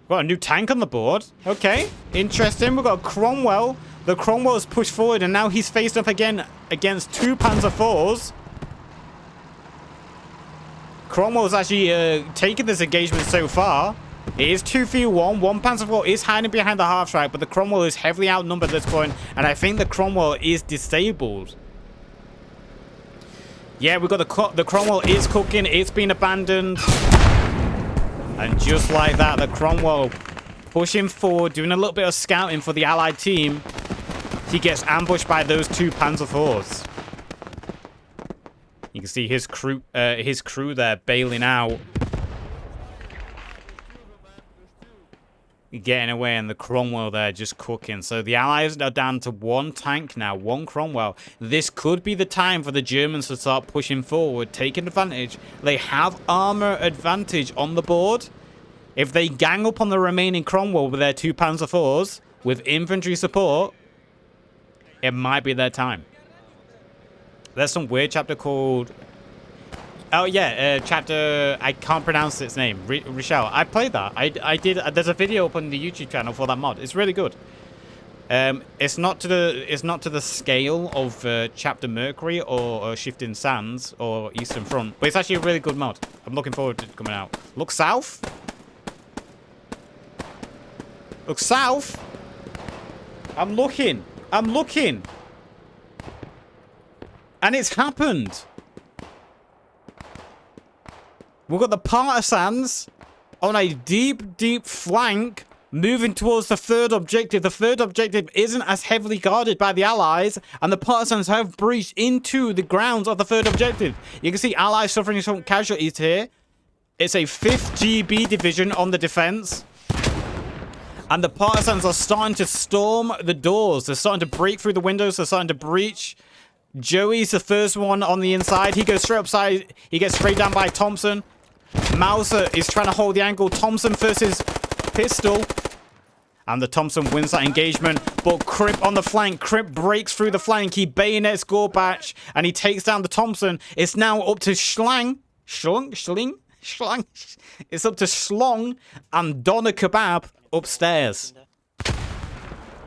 Got a new tank on the board. Okay, interesting. We've got Cromwell. The Cromwell's pushed forward, and now he's faced up again against 2 Panzer IVs. Cromwell's actually taken this engagement so far. It is 2v1. 1 Panzer IV is hiding behind the half track, but the Cromwell is heavily outnumbered at this point, and I think the Cromwell is disabled. Yeah, we've got the Cromwell is cooking. It's been abandoned. And just like that, the Cromwell pushing forward, doing a little bit of scouting for the Allied team. He gets ambushed by those 2 Panzer IVs. You can see his crew there bailing out. Getting away, and the Cromwell there just cooking. So the Allies are down to 1 tank now, 1 Cromwell. This could be the time for the Germans to start pushing forward, taking advantage. They have armor advantage on the board. If they gang up on the remaining Cromwell with their 2 Panzer IVs, with infantry support, it might be their time. There's some weird chapter called... Oh, yeah, chapter... I can't pronounce its name. Rochelle. I played that. I did... There's a video up on the YouTube channel for that mod. It's really good. It's not to the scale of Chapter Mercury or Shifting Sands or Eastern Front, but it's actually a really good mod. I'm looking forward to it coming out. Look south. Look south. I'm looking. And it's happened. We've got the Partisans on a deep flank moving towards the 3rd objective. The 3rd objective isn't as heavily guarded by the Allies, and the Partisans have breached into the grounds of the 3rd objective. You can see Allies suffering some casualties here. It's a 5th GB division on the defense. And the Partisans are starting to storm the doors. They're starting to break through the windows. They're starting to breach. Joey's the first one on the inside. He goes straight upside. He gets sprayed down by Thompson. Mauser is trying to hold the angle. Thompson versus pistol. And the Thompson wins that engagement. But Crip on the flank. Crip breaks through the flank. He bayonets Gorbatch. And he takes down the Thompson. It's now up to Schlang. Schlang. It's up to Schlong and Doner Kebab upstairs.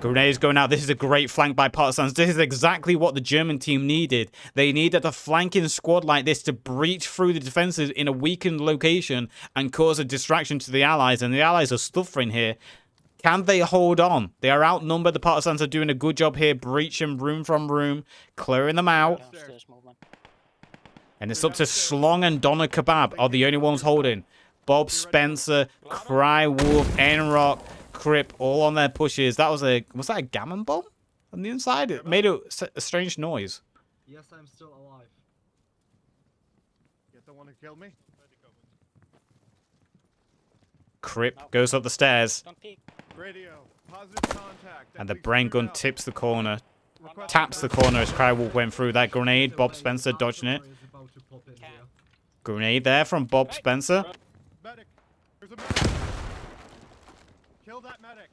Grenades going out. This is a great flank by Partisans. This is exactly what the German team needed. They needed a flanking squad like this to breach through the defenses in a weakened location and cause a distraction to the Allies. And the Allies are suffering here. Can they hold on? They are outnumbered. The Partisans are doing a good job here, breaching room from room, clearing them out. And it's up to Schlong and Doner Kebab are the only ones holding. Bob Spencer, Crywolf, Enrock, Crip, all on their pushes. Was that a gammon bomb on the inside? It made a strange noise. Yes, I'm still alive. You don't want to kill me? Crip goes up the stairs. Radio. Positive contact. And the brain gun tips the corner. Taps the corner as Crywolf went through that grenade. Bob Spencer dodging it. Grenade there from Bob Spencer. Medic. There's a medic. Kill that medic.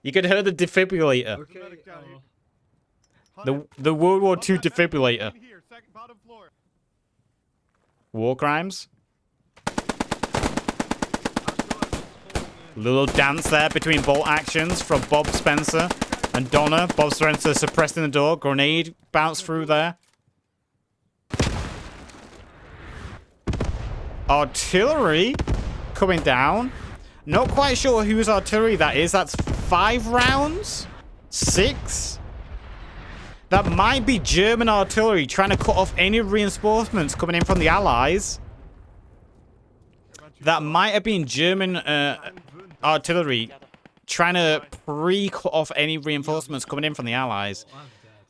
You could hear the defibrillator. Okay, The World War II defibrillator. Here, second bottom floor. War crimes. Little dance there between bolt actions from Bob Spencer and Donna. Bob Spencer suppressing the door. Grenade bounced through there. artillery coming down. Not quite sure whose artillery that is. That's 5 rounds? 6? That might be German artillery trying to cut off any reinforcements coming in from the Allies. That might have been German artillery trying to pre-cut off any reinforcements coming in from the Allies.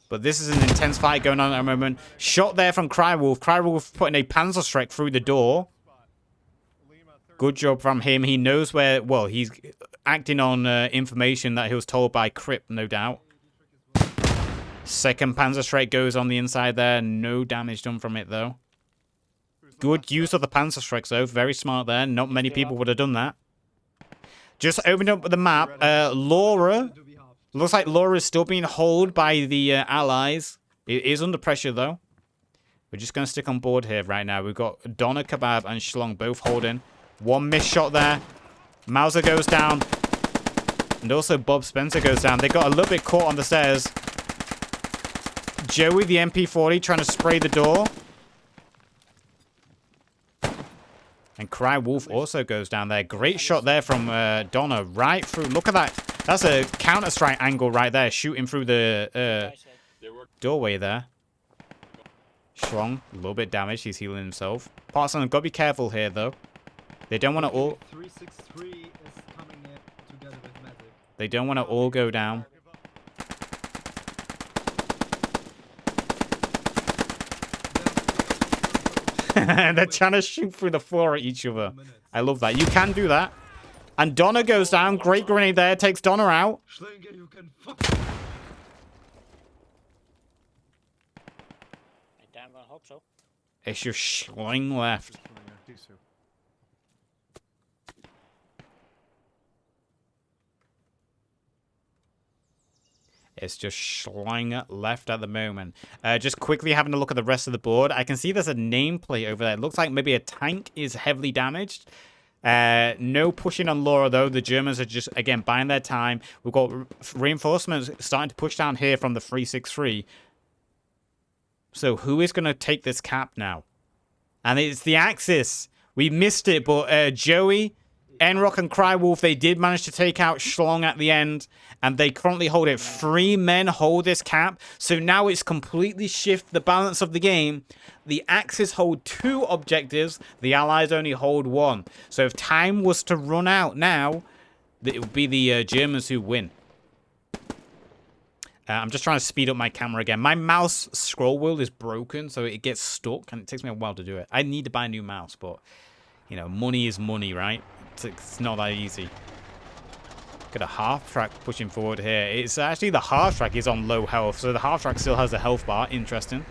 But this is an intense fight going on at the moment. Shot there from Crywolf. Crywolf putting a Panzerschreck through the door. Good job from him. He knows where... Well, he's acting on information that he was told by Kripp, no doubt. Second Panzerschreck goes on the inside there. No damage done from it, though. Good use of the Panzerschrecks, though. Very smart there. Not many people would have done that. Just opening up the map. Laura. Looks like Laura is still being held by the Allies. It is under pressure, though. We're just going to stick on board here right now. We've got Donna Kebab and Schlong both holding. One missed shot there. Mauser goes down. And also Bob Spencer goes down. They got a little bit caught on the stairs. Joey, the MP40, trying to spray the door. And Cry Wolf also goes down there. Great shot there from Donna. Right through. Look at that. That's a counter-strike angle right there. Shooting through the doorway there. Schlong, a little bit damaged. He's healing himself. Partisans, got to be careful here, though. They don't want to all... 363 is coming in together with Medic. They don't want to all go down. They're trying to shoot through the floor at each other. I love that. You can do that. And Donna goes down. Great grenade there. Takes Donna out. Schlinger, you can fuck. I damn well hope so. It's just Schling left. It's just Schling left at the moment. Just quickly having a look at the rest of the board. I can see there's a nameplate over there. It looks like maybe a tank is heavily damaged. No pushing on Laura, though. The Germans are just, again, buying their time. We've got reinforcements starting to push down here from the 363. So who is going to take this cap now? And it's the Axis. We missed it, but Joey, Enrock, and Crywolf, they did manage to take out Schlong at the end. And they currently hold it. 3 men hold this cap. So now it's completely shifted the balance of the game. The Axis hold 2 objectives. The Allies only hold 1. So if time was to run out now, it would be the Germans who win. I'm just trying to speed up my camera again. My mouse scroll wheel is broken, so it gets stuck. And it takes me a while to do it. I need to buy a new mouse, but, you know, money is money, right? It's not that easy. Got a half track pushing forward here. It's actually the half track is on low health, so the half track still has a health bar. Interesting.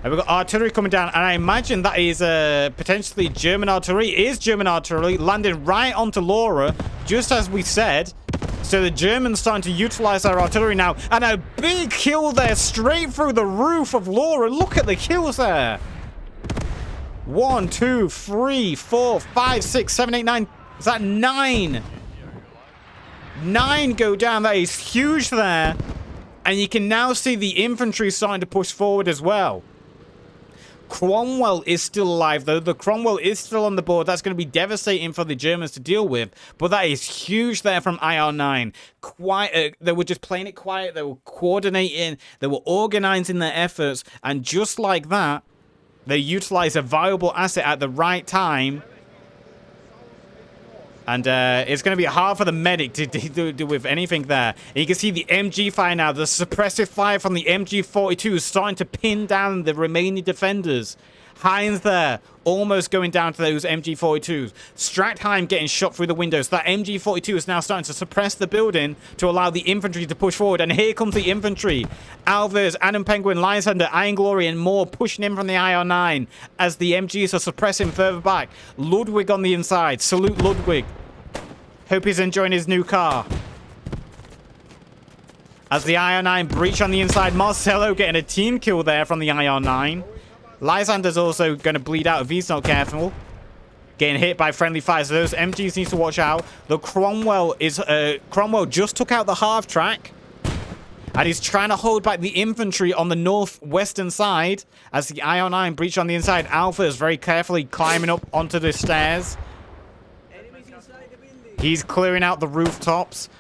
And we've got artillery coming down, and I imagine that is potentially German artillery. It is German artillery landing right onto Laura, just as we said. So the Germans starting to utilize their artillery now, and a big kill there straight through the roof of Laura. Look at the kills there. 1, 2, 3, 4, 5, 6, 7, 8, 9. Is that 9? 9 go down. That is huge there. And you can now see the infantry starting to push forward as well. Cromwell is still alive, though. The Cromwell is still on the board. That's going to be devastating for the Germans to deal with. But that is huge there from IR9. They were just playing it quiet. They were coordinating. They were organizing their efforts. And just like that, they utilized a viable asset at the right time. And it's going to be hard for the medic to do with anything there. And you can see the MG fire now. The suppressive fire from the MG42 is starting to pin down the remaining defenders. Heinz there, almost going down to those MG42s. Strattheim getting shot through the windows. That MG42 is now starting to suppress the building to allow the infantry to push forward. And here comes the infantry. Alvers, Adam Penguin, Lions Hunter, Iron Glory, and more pushing in from the IR9 as the MGs are suppressing further back. Ludwig on the inside. Salute Ludwig. Hope he's enjoying his new car. As the IR9 breach on the inside. Marcelo getting a team kill there from the IR9. Lysander's also going to bleed out if he's not careful. Getting hit by friendly fire. So those MGs need to watch out. The Cromwell is... Cromwell just took out the half track. And he's trying to hold back the infantry on the northwestern side as the IO9 breach on the inside. Alpha is very carefully climbing up onto the stairs. He's clearing out the rooftops.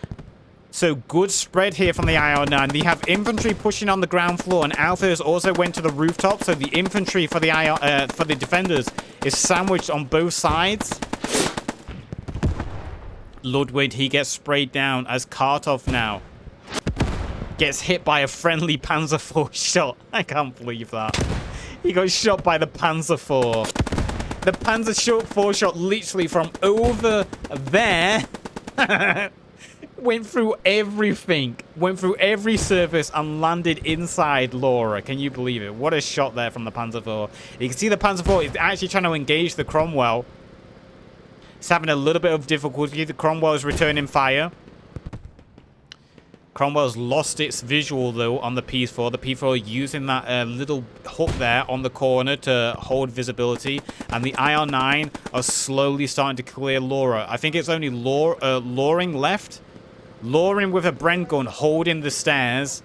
So good spread here from the IO9. They have infantry pushing on the ground floor, and Alpha has also went to the rooftop. So the infantry for the defenders is sandwiched on both sides. Ludwig, he gets sprayed down as Kartov now gets hit by a friendly Panzer IV shot. I can't believe that. He got shot by the Panzer IV. The Panzer IV shot literally from over there went through everything. Went through every surface and landed inside Laura. Can you believe it? What a shot there from the Panzer IV. You can see the Panzer IV is actually trying to engage the Cromwell. It's having a little bit of difficulty. The Cromwell is returning fire. Cromwell's lost its visual, though, on the P4. The P4 using that little hook there on the corner to hold visibility. And the IR9 are slowly starting to clear Laura. I think it's only Loring left. Loring with a Bren gun holding the stairs.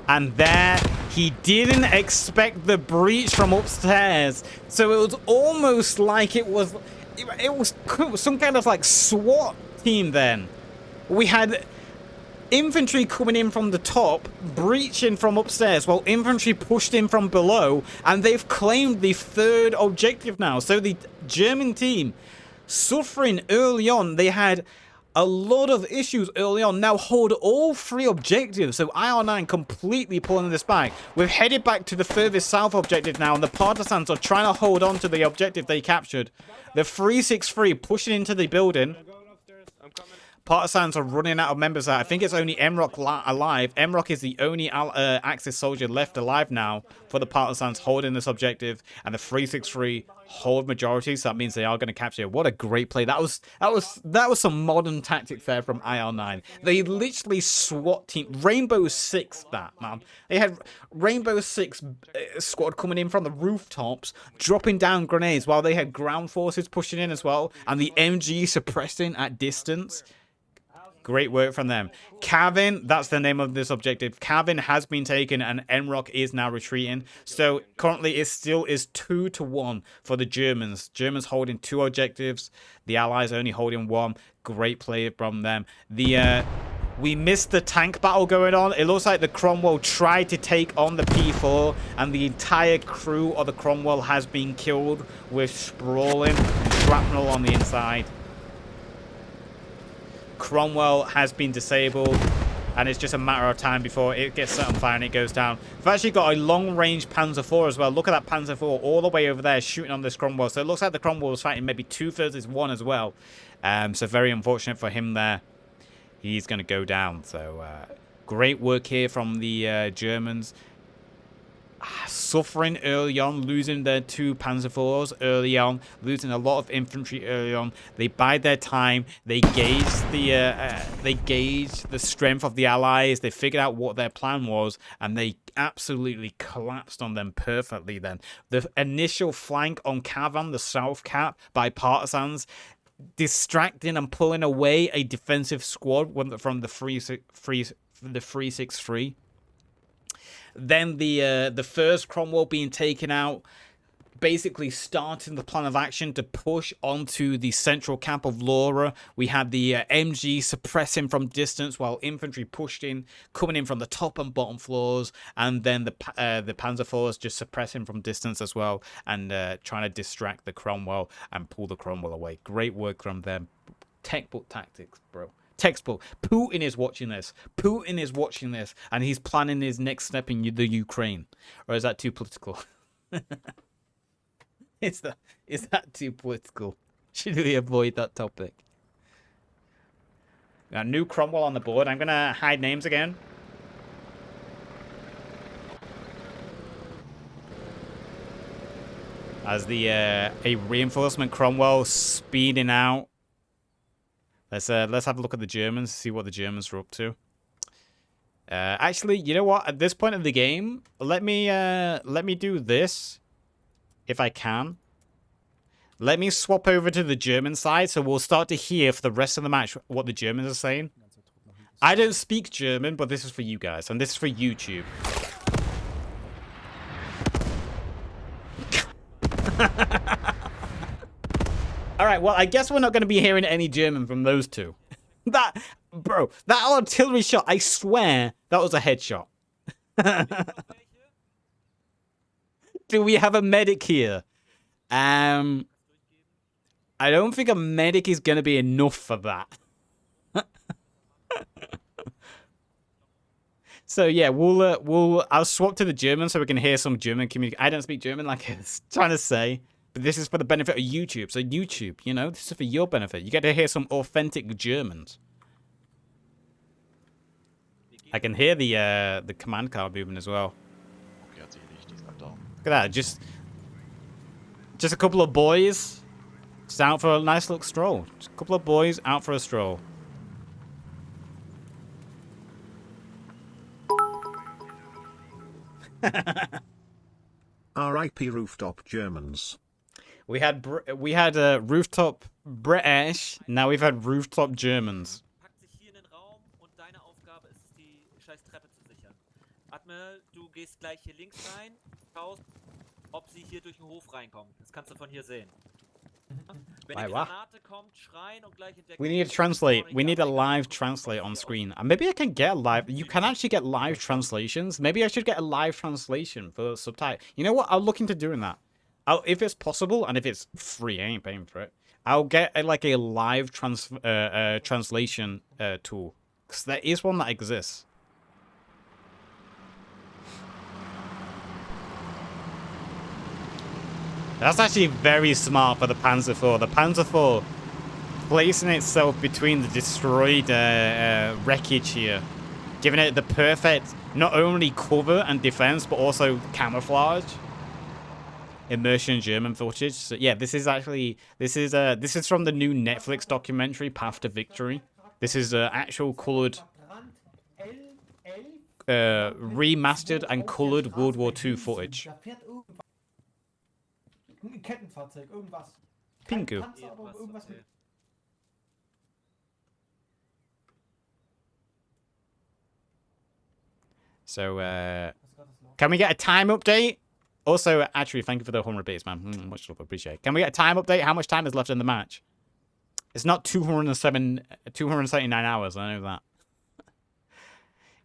And there, he didn't expect the breach from upstairs. So it was almost like it was some kind of like SWAT team then. We had infantry coming in from the top, breaching from upstairs, while infantry pushed in from below, and they've claimed the third objective now. So the German team, suffering early on, they had a lot of issues early on, now hold all three objectives. So IR9 completely pulling this back. We've headed back to the furthest south objective now, and the Partisans are trying to hold on to the objective they captured. The 363 pushing into the building. Partisans are running out of members. I think it's only Emrock alive. Emrock is the only Axis soldier left alive now for the Partisans holding this objective, and the 363 hold majority. So that means they are going to capture it. What a great play! That was some modern tactics there from IR9. They literally SWAT team Rainbow Six that man. They had Rainbow Six squad coming in from the rooftops, dropping down grenades while they had ground forces pushing in as well, and the MG suppressing at distance. Great work from them. Kavin, that's the name of this objective. Kavin has been taken and Emrock is now retreating. So currently it still is 2-1 for the Germans. Germans holding 2 objectives. The Allies only holding 1. Great play from them. We missed the tank battle going on. It looks like the Cromwell tried to take on the P4 and the entire crew of the Cromwell has been killed with sprawling shrapnel on the inside. Cromwell has been disabled, and it's just a matter of time before it gets set on fire and it goes down. We've actually got a long-range Panzer IV as well. Look at that Panzer IV all the way over there shooting on this Cromwell. So it looks like the Cromwell was fighting maybe 2 versus 1 as well. So very unfortunate for him there. He's going to go down. So great work here from the Germans. Suffering early on, losing their 2 Panzer IVs early on, losing a lot of infantry early on. They bide their time. They gauge the strength of the Allies. They figured out what their plan was, and they absolutely collapsed on them perfectly. Then the initial flank on Cavan, the South Cap, by Partisans, distracting and pulling away a defensive squad from the 363. Then the first Cromwell being taken out, basically starting the plan of action to push onto the central camp of Laura. We had the MG suppressing from distance while infantry pushed in, coming in from the top and bottom floors, and then the Panzer IVs just suppressing from distance as well, and trying to distract the Cromwell and pull the Cromwell away. Great work from them. Textbook tactics, bro. Textbook. Putin is watching this. Putin is watching this, and he's planning his next step in the Ukraine. Or is that too political? Is that too political? Should we avoid that topic? Got a new Cromwell on the board. I'm gonna hide names again. As a reinforcement Cromwell speeding out. Let's have a look at the Germans, see what the Germans are up to. Actually, you know what? At this point of the game, let me do this, if I can. Let me swap over to the German side, so we'll start to hear for the rest of the match what the Germans are saying. I don't speak German, but this is for you guys, and this is for YouTube. Alright, well, I guess we're not going to be hearing any German from those two. Bro, that artillery shot, I swear, that was a headshot. Do we have a medic here? I don't think a medic is going to be enough for that. So yeah, I'll swap to the German so we can hear some German communication. I don't speak German, like I was trying to say, but this is for the benefit of YouTube. So YouTube, you know, this is for your benefit. You get to hear some authentic Germans. I can hear the command card movement as well. Look at that, just a couple of boys, just out for a nice little stroll. Just a couple of boys out for a stroll. R.I.P. rooftop Germans. We had rooftop British. Now we've had rooftop Germans. Packt sich hier in den Raum und deine Aufgabe ist es, die scheiß Treppe zu sichern. Admiral, du gehst gleich hier links rein, schaust, ob sie hier durch den Hof reinkommen. Das kannst du von hier sehen. Wenn die Granate kommt, schreien und gleich entdecken. We need to translate. We need a live translate on screen. And maybe I can get live. You can actually get live translations. Maybe I should get a live translation for subtitle. You know what? I'll look into doing that. If it's possible and if it's free, I ain't paying for it. I'll get like a live translation tool, because there is one that exists. That's actually very smart for the Panzer IV. The Panzer IV placing itself between the destroyed wreckage here, giving it the perfect not only cover and defense but also camouflage. Immersion German footage. So yeah, this is from the new Netflix documentary Path to Victory. This is actual colored, remastered and colored World War II footage. Pinku. So, can we get a time update? Also, actually, thank you for the 100 bits, man. Much love, appreciate it. Can we get a time update? How much time is left in the match? It's not 279 hours, I know that.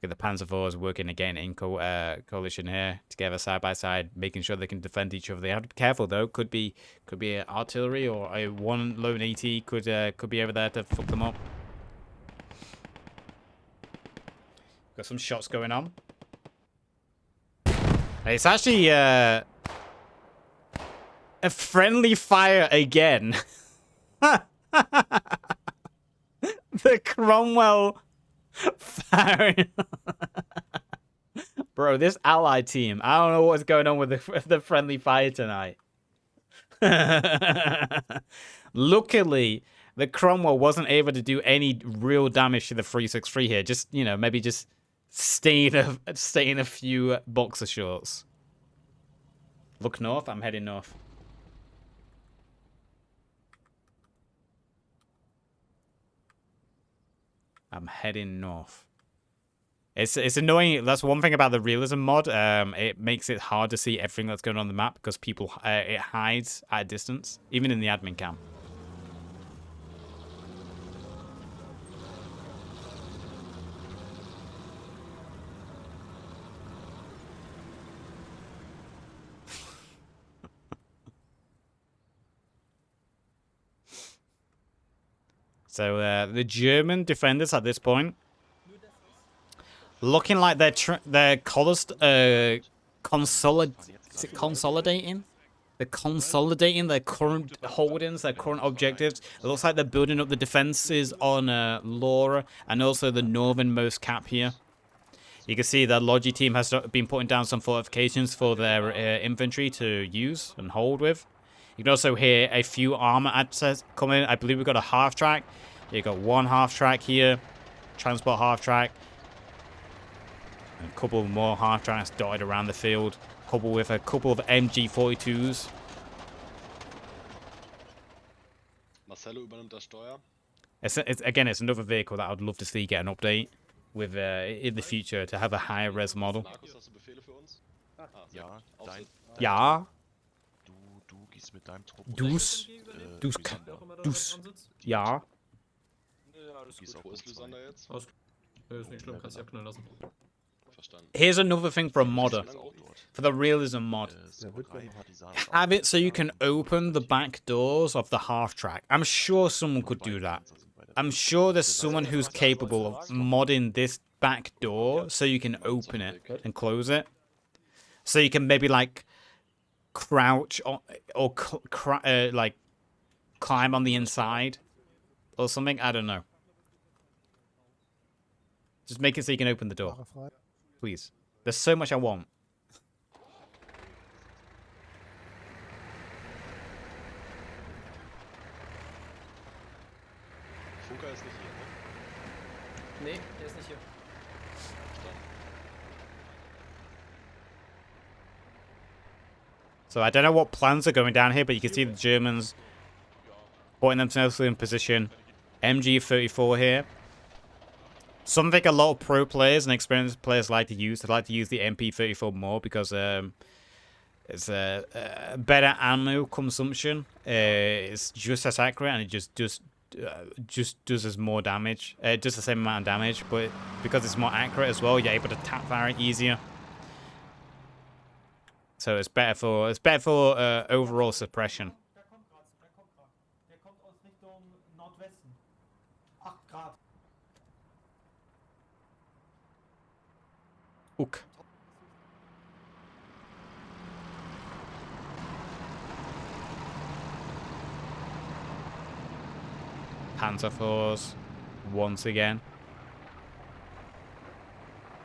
Get the Panzer IVs working again in coalition here, together side by side, making sure they can defend each other. They have to be careful though. Could be artillery or a one lone AT could be over there to fuck them up. Got some shots going on. It's actually a friendly fire again. The Cromwell firing. Bro, this Allied team, I don't know what's going on with the friendly fire tonight. Luckily, the Cromwell wasn't able to do any real damage to the 363 here. Just, you know, maybe just stay in a few boxer shorts. Look north. I'm heading north. I'm heading north. It's annoying. That's one thing about the realism mod. It makes it hard to see everything that's going on the map because people it hides at a distance, even in the admin cam. So the German defenders at this point looking like they're consolidating. They're consolidating their current holdings, their current objectives. It looks like they're building up the defenses on Lehr and also the northernmost cap here. You can see the Logi team has been putting down some fortifications for their infantry to use and hold with. You can also hear a few armor access coming. I believe we've got a half track. You got one half track here, transport half track. A couple more half tracks dotted around the field, coupled with a couple of MG42s. Again, it's another vehicle that I'd love to see get an update with in the future to have a higher res model. Ja. Dus. Dus. Ja. Here's another thing for a modder. For the realism mod. Have it so you can open the back doors of the half track. I'm sure someone could do that. I'm sure there's someone who's capable of modding this back door so you can open it and close it. So you can maybe like crouch or like climb on the inside or something. I don't know. Just make it so you can open the door. Please. There's so much I want. Nee, der ist nicht hier. So I don't know what plans are going down here, but you can see the Germans putting themselves in position. MG34 here. Something a lot of pro players and experienced players like to use. They like to use the MP34 more because it's a better ammo consumption. It's just as accurate and it just does as more damage. It does the same amount of damage, but because it's more accurate as well, you're able to tap fire it easier. So it's better for overall suppression. Ook. Panzer Force once again.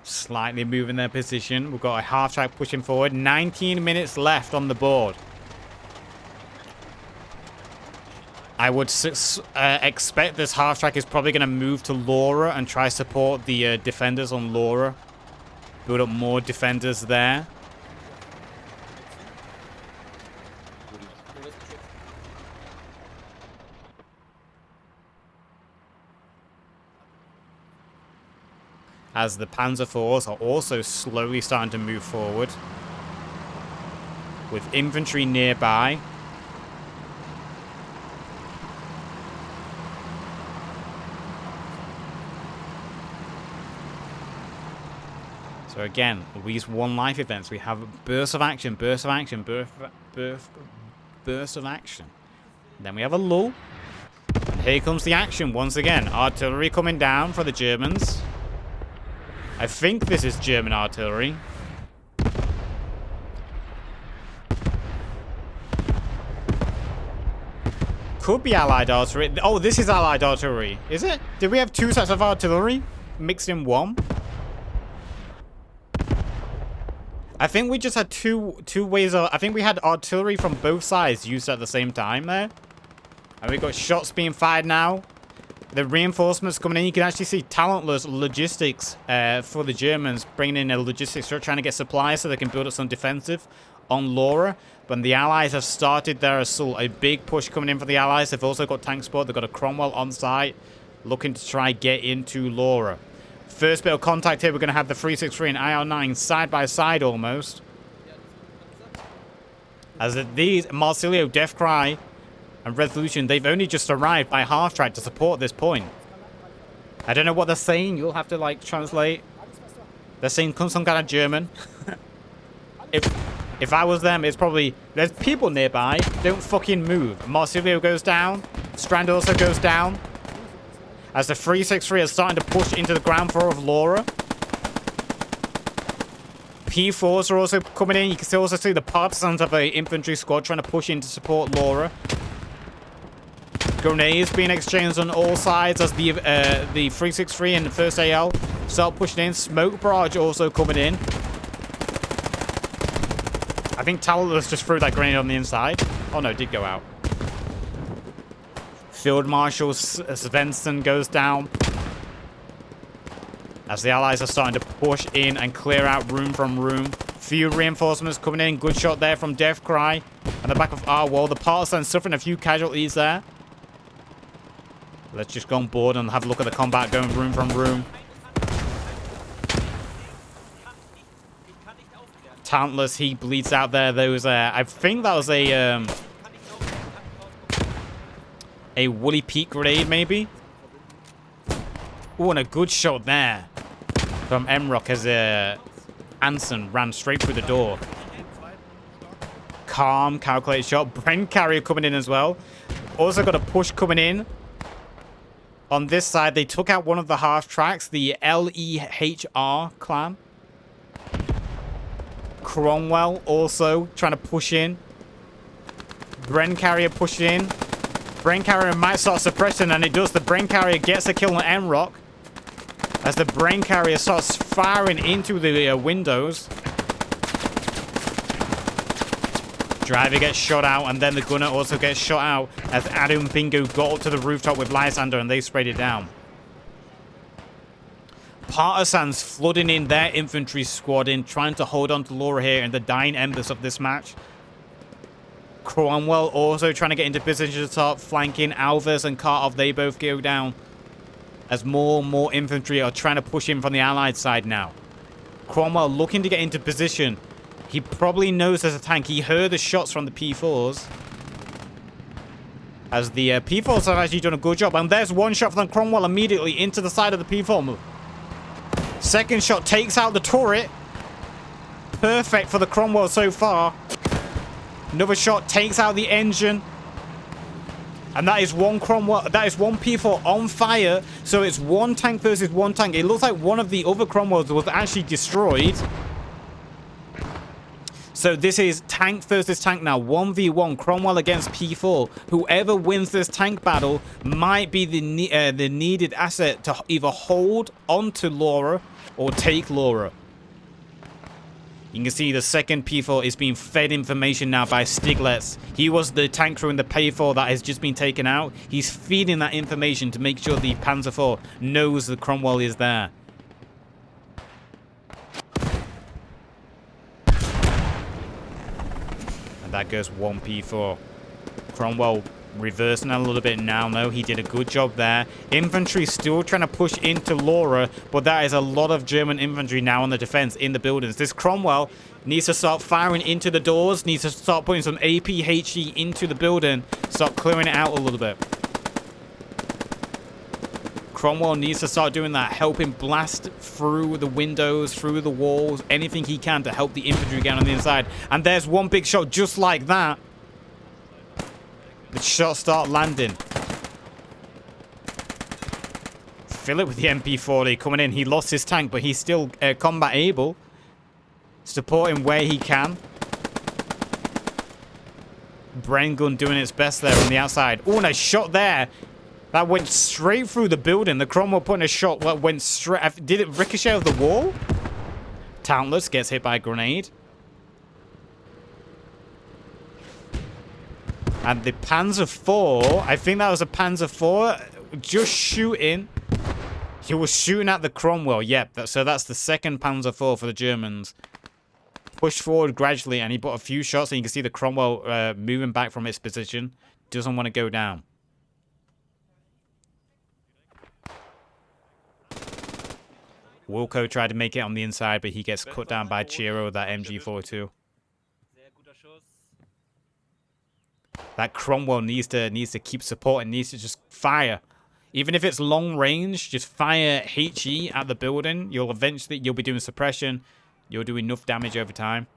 Slightly moving their position. We've got a half track pushing forward. 19 minutes left on the board. I would expect this half track is probably going to move to Laura and try to support the defenders on Laura. Build up more defenders there. As the Panzer Force are also slowly starting to move forward. With infantry nearby. So again, these one life events, we have bursts of action, bursts of action, bursts of action. Then we have a lull. And here comes the action once again. Artillery coming down for the Germans. I think this is German artillery. Could be Allied artillery. Oh, this is Allied artillery. Is it? Did we have two sets of artillery mixed in one? I think we just had two ways of... I think we had artillery from both sides used at the same time there. And we got shots being fired now. The reinforcements coming in. You can actually see talentless logistics for the Germans. Bringing in a logistics truck, trying to get supplies so they can build up some defensive on Laura. But the Allies have started their assault. A big push coming in for the Allies. They've also got tank support. They've got a Cromwell on site. Looking to try get into Laura. First bit of contact here. We're going to have the 363 and IR9 side by side almost. As these, Marsilio, Death Cry, and Resolution, they've only just arrived by half track to support this point. I don't know what they're saying. You'll have to like translate. They're saying some kind of German. If I was them, it's probably there's people nearby. Don't fucking move. Marsilio goes down. Strand also goes down. As the 363 is starting to push into the ground floor of Laura. P4s are also coming in. You can also see the Partisans of the infantry squad trying to push in to support Laura. Grenades being exchanged on all sides as the 363 and the 1st AL start pushing in. Smoke barrage also coming in. I think Talentless just threw that grenade on the inside. Oh no, it did go out. Field Marshal Svensson goes down. As the Allies are starting to push in and clear out room from room. Few reinforcements coming in. Good shot there from Death Cry. On the back of our wall. The Partisans suffering a few casualties there. Let's just go on board and have a look at the combat going room from room. Talentless, he bleeds out there. Those, I think that was a Woolly Peak grenade, maybe. Oh, and a good shot there from Emrock as Anson ran straight through the door. Calm, calculated shot. Brent Carrier coming in as well. Also got a push coming in. On this side, they took out one of the half tracks, the Lehr clan. Cromwell also trying to push in. Bren Carrier pushing in. Bren Carrier might start suppressing, and it does. The Bren Carrier gets a kill on Emrock as the Bren Carrier starts firing into the windows. Driver gets shot out, and then the gunner also gets shot out as Adam Bingo got up to the rooftop with Lysander, and they sprayed it down. Partisans flooding in their infantry squad in, trying to hold on to Laura here in the dying embers of this match. Cromwell also trying to get into position to start flanking. Alves and Kartov, they both go down as more and more infantry are trying to push in from the allied side now. Cromwell looking to get into position. He probably knows there's a tank. He heard the shots from the P4s. As the P4s have actually done a good job. And there's one shot from Cromwell immediately into the side of the P4. Second shot takes out the turret. Perfect for the Cromwell so far. Another shot takes out the engine. And that is one Cromwell. That is one P4 on fire. So it's one tank versus one tank. It looks like one of the other Cromwells was actually destroyed. So this is tank versus tank now. 1v1. Cromwell against P4. Whoever wins this tank battle might be the needed asset to either hold onto Laura or take Laura. You can see the second P4 is being fed information now by Stiglitz. He was the tank crew in the P4 that has just been taken out. He's feeding that information to make sure the Panzer IV knows that Cromwell is there. And that goes one P4. Cromwell reversing a little bit now, though. He did a good job there. Infantry still trying to push into Laura, but that is a lot of German infantry now on the defense in the buildings. This Cromwell needs to start firing into the doors, needs to start putting some APHE into the building, start clearing it out a little bit. Cromwell needs to start doing that, helping blast through the windows, through the walls, anything he can to help the infantry get on the inside. And there's one big shot just like that. The shots start landing. Philip with the MP40 coming in. He lost his tank, but he's still combat able. Supporting where he can. Brengun doing its best there on the outside. Oh, and a shot there. That went straight through the building. The Cromwell putting a shot that went straight. Did it ricochet off the wall? Talentless gets hit by a grenade. And the Panzer IV, I think that was a Panzer IV, just shooting. He was shooting at the Cromwell. Yep, so that's the second Panzer IV for the Germans. Pushed forward gradually, and he put a few shots, and you can see the Cromwell moving back from its position. Doesn't want to go down. Wilco tried to make it on the inside, but he gets cut down by Chiro with that MG42. That Cromwell needs to keep supporting, needs to just fire. Even if it's long range, just fire HE at the building. You'll be doing suppression. You'll do enough damage over time.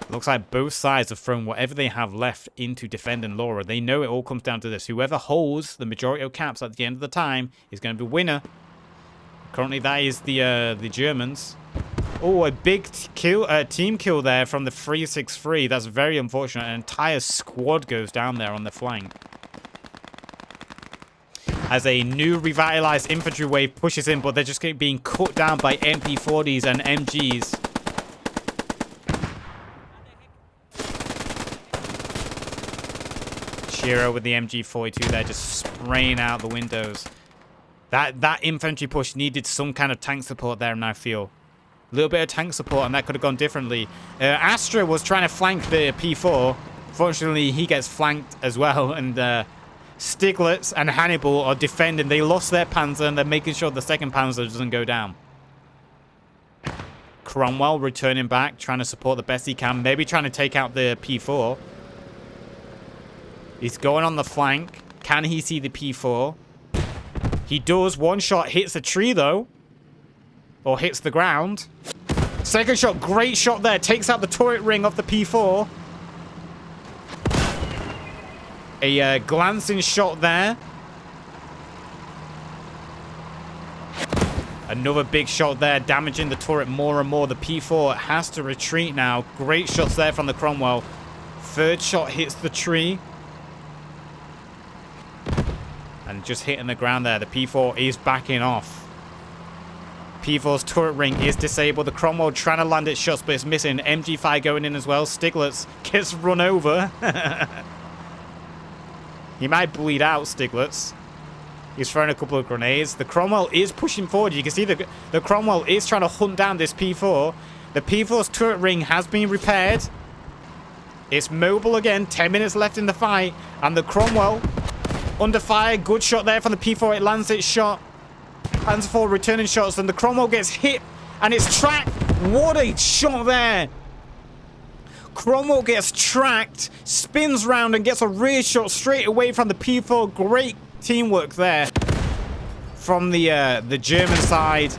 Looks like both sides have thrown whatever they have left into defending Laura. They know it all comes down to this. Whoever holds the majority of caps at the end of the time is going to be winner. Currently, that is the Germans. Oh, a big kill, team kill there from the 363. That's very unfortunate. An entire squad goes down there on the flank. As a new revitalized infantry wave pushes in, but they're just being cut down by MP40s and MGs. Chiro with the MG42 there, just spraying out the windows. That infantry push needed some kind of tank support there, and I feel. A little bit of tank support, and that could have gone differently. Astra was trying to flank the P4. Fortunately, he gets flanked as well, and Stiglitz and Hannibal are defending. They lost their panzer and they're making sure the second panzer doesn't go down. Cromwell returning back, trying to support the best he can. Maybe trying to take out the P4. He's going on the flank. Can he see the P4? He does. One shot hits the tree, though. Or hits the ground. Second shot, great shot there. Takes out the turret ring of the P4. A glancing shot there. Another big shot there, damaging the turret more and more. The P4 has to retreat now. Great shots there from the Cromwell. Third shot hits the tree. And just hitting the ground there. The P4 is backing off. P4's turret ring is disabled. The Cromwell trying to land its shots, but it's missing. MG5 going in as well. Stiglitz gets run over. He might bleed out, Stiglitz. He's throwing a couple of grenades. The Cromwell is pushing forward. You can see the Cromwell is trying to hunt down this P4. The P4's turret ring has been repaired. It's mobile again. 10 minutes left in the fight. And the Cromwell under fire. Good shot there from the P4. It lands its shot. Panzer IV returning shots. And the Cromwell gets hit. And it's tracked. What a shot there. Cromwell gets tracked. Spins round and gets a rear shot straight away from the P4. Great teamwork there from the German side.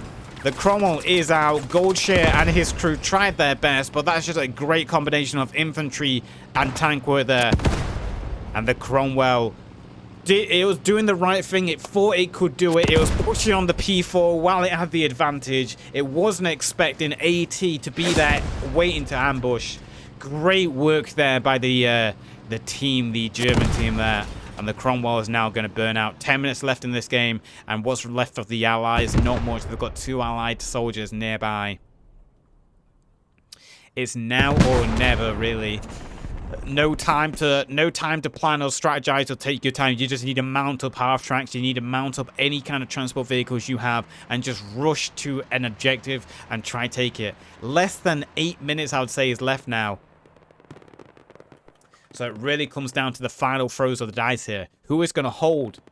The Cromwell is out. Goldshare and his crew tried their best, but that's just a great combination of infantry and tank work there. And the Cromwell, it was doing the right thing. It thought it could do it. It was pushing on the P4 while it had the advantage. It wasn't expecting AT to be there waiting to ambush. Great work there by the team, the German team there. And the Cromwell is now going to burn out. 10 minutes left in this game. And what's left of the Allies? Not much. They've got 2 Allied soldiers nearby. It's now or never, really. No time to plan or strategize or take your time. You just need to mount up half tracks. You need to mount up any kind of transport vehicles you have and just rush to an objective and try take it. Less than 8 minutes, I would say, is left now. So it really comes down to the final throws of the dice here. Who is going to hold?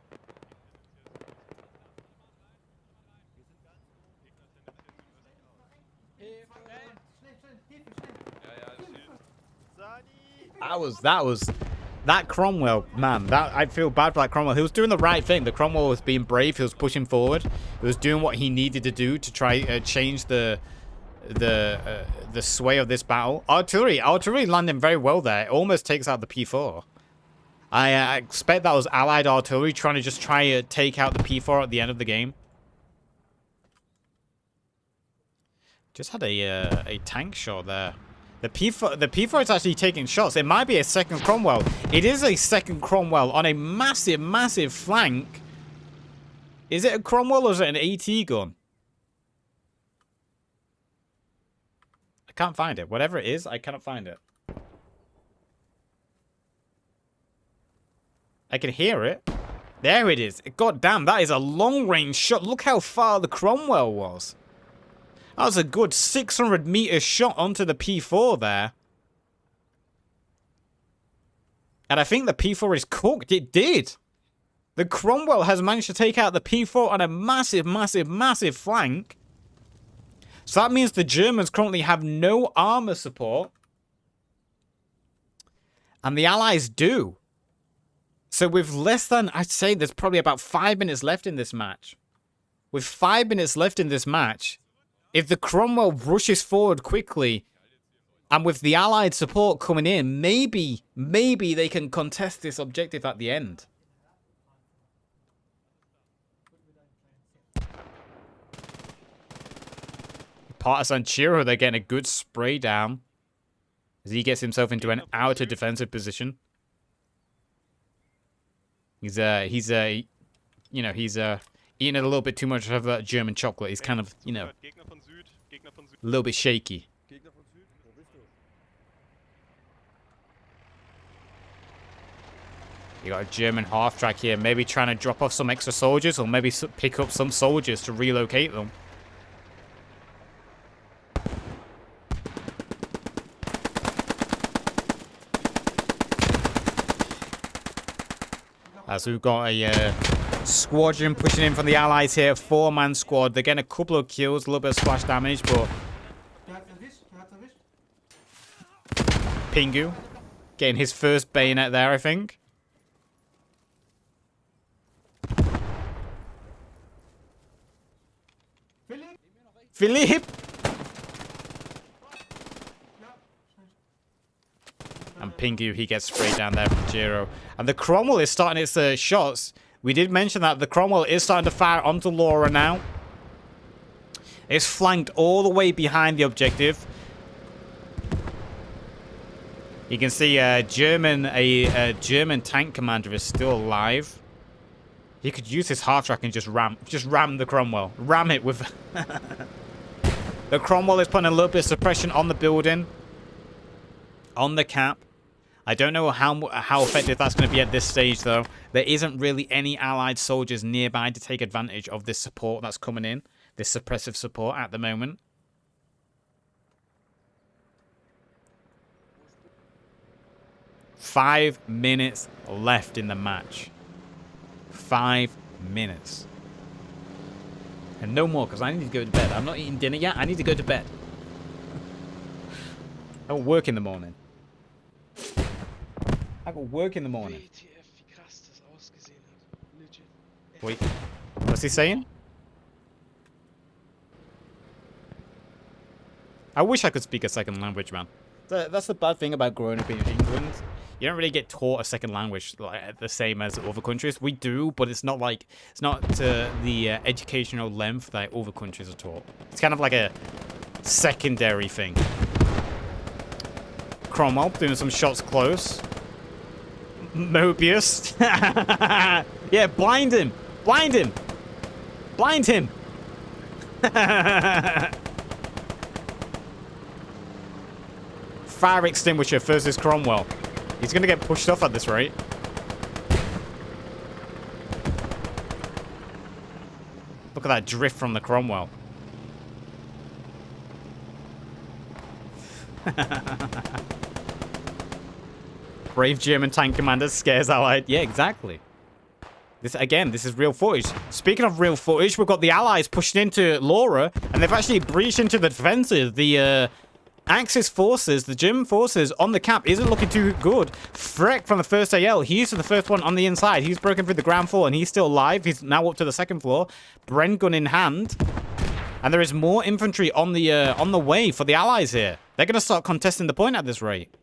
That Cromwell, man, I feel bad for that Cromwell. He was doing the right thing. The Cromwell was being brave. He was pushing forward. He was doing what he needed to do to try change the sway of this battle. Artillery landing very well there. It almost takes out the P4. I expect that was Allied artillery trying to take out the P4 at the end of the game. Just had a tank shot there. The P4 is actually taking shots. It might be a second Cromwell. It is a second Cromwell on a massive, massive flank. Is it a Cromwell or is it an AT gun? I can't find it. Whatever it is, I cannot find it. I can hear it. There it is. God damn, that is a long-range shot. Look how far the Cromwell was. That was a good 600-meter shot onto the P4 there. And I think the P4 is cooked. It did. The Cromwell has managed to take out the P4 on a massive, massive, massive flank. So that means the Germans currently have no armor support. And the Allies do. So with less than, I'd say there's probably about 5 minutes left in this match. With 5 minutes left in this match, if the Cromwell rushes forward quickly, and with the Allied support coming in, maybe they can contest this objective at the end. Partisan Chiro, they're getting a good spray down as he gets himself into an outer defensive position. He's eating a little bit too much of German chocolate. He's kind of, a little bit shaky. You got a German half track here, maybe trying to drop off some extra soldiers or maybe pick up some soldiers to relocate them. As we've got a squadron pushing in from the allies here. 4-man squad. They're getting a couple of kills, a little bit of splash damage, but Pingu getting his first bayonet there, I think. Philippe! And Pingu, he gets sprayed down there from Jiro. And the Cromwell is starting its shots. We did mention that the Cromwell is starting to fire onto Laura now. It's flanked all the way behind the objective. You can see a German tank commander is still alive. He could use his half track and just ram the Cromwell. Ram it with... The Cromwell is putting a little bit of suppression on the building. On the cap. I don't know how effective that's going to be at this stage, though. There isn't really any allied soldiers nearby to take advantage of this support that's coming in. This suppressive support at the moment. Five minutes left in the match. 5 minutes. And no more, because I need to go to bed. I'm not eating dinner yet. I need to go to bed. I got work in the morning. I got work in the morning. Wait. What's he saying? I wish I could speak a second language, man. That's the bad thing about growing up in England. You don't really get taught a second language like the same as other countries. We do, but it's not like it's not to the educational length that other countries are taught. It's kind of like a secondary thing. Cromwell doing some shots close. Mobius. Yeah, blind him. Blind him. Blind him. Fire extinguisher versus Cromwell. He's going to get pushed off at this rate. Look at that drift from the Cromwell. Brave German tank commander scares allied. Yeah, exactly. This is real footage. Speaking of real footage, we've got the allies pushing into Laura, and they've actually breached into the defenses. The Axis forces, the German forces on the cap isn't looking too good. Freck from the 1st AL, he's the first one on the inside. He's broken through the ground floor and he's still alive. He's now up to the 2nd floor. Bren gun in hand. And there is more infantry on the way for the allies here. They're going to start contesting the point at this rate.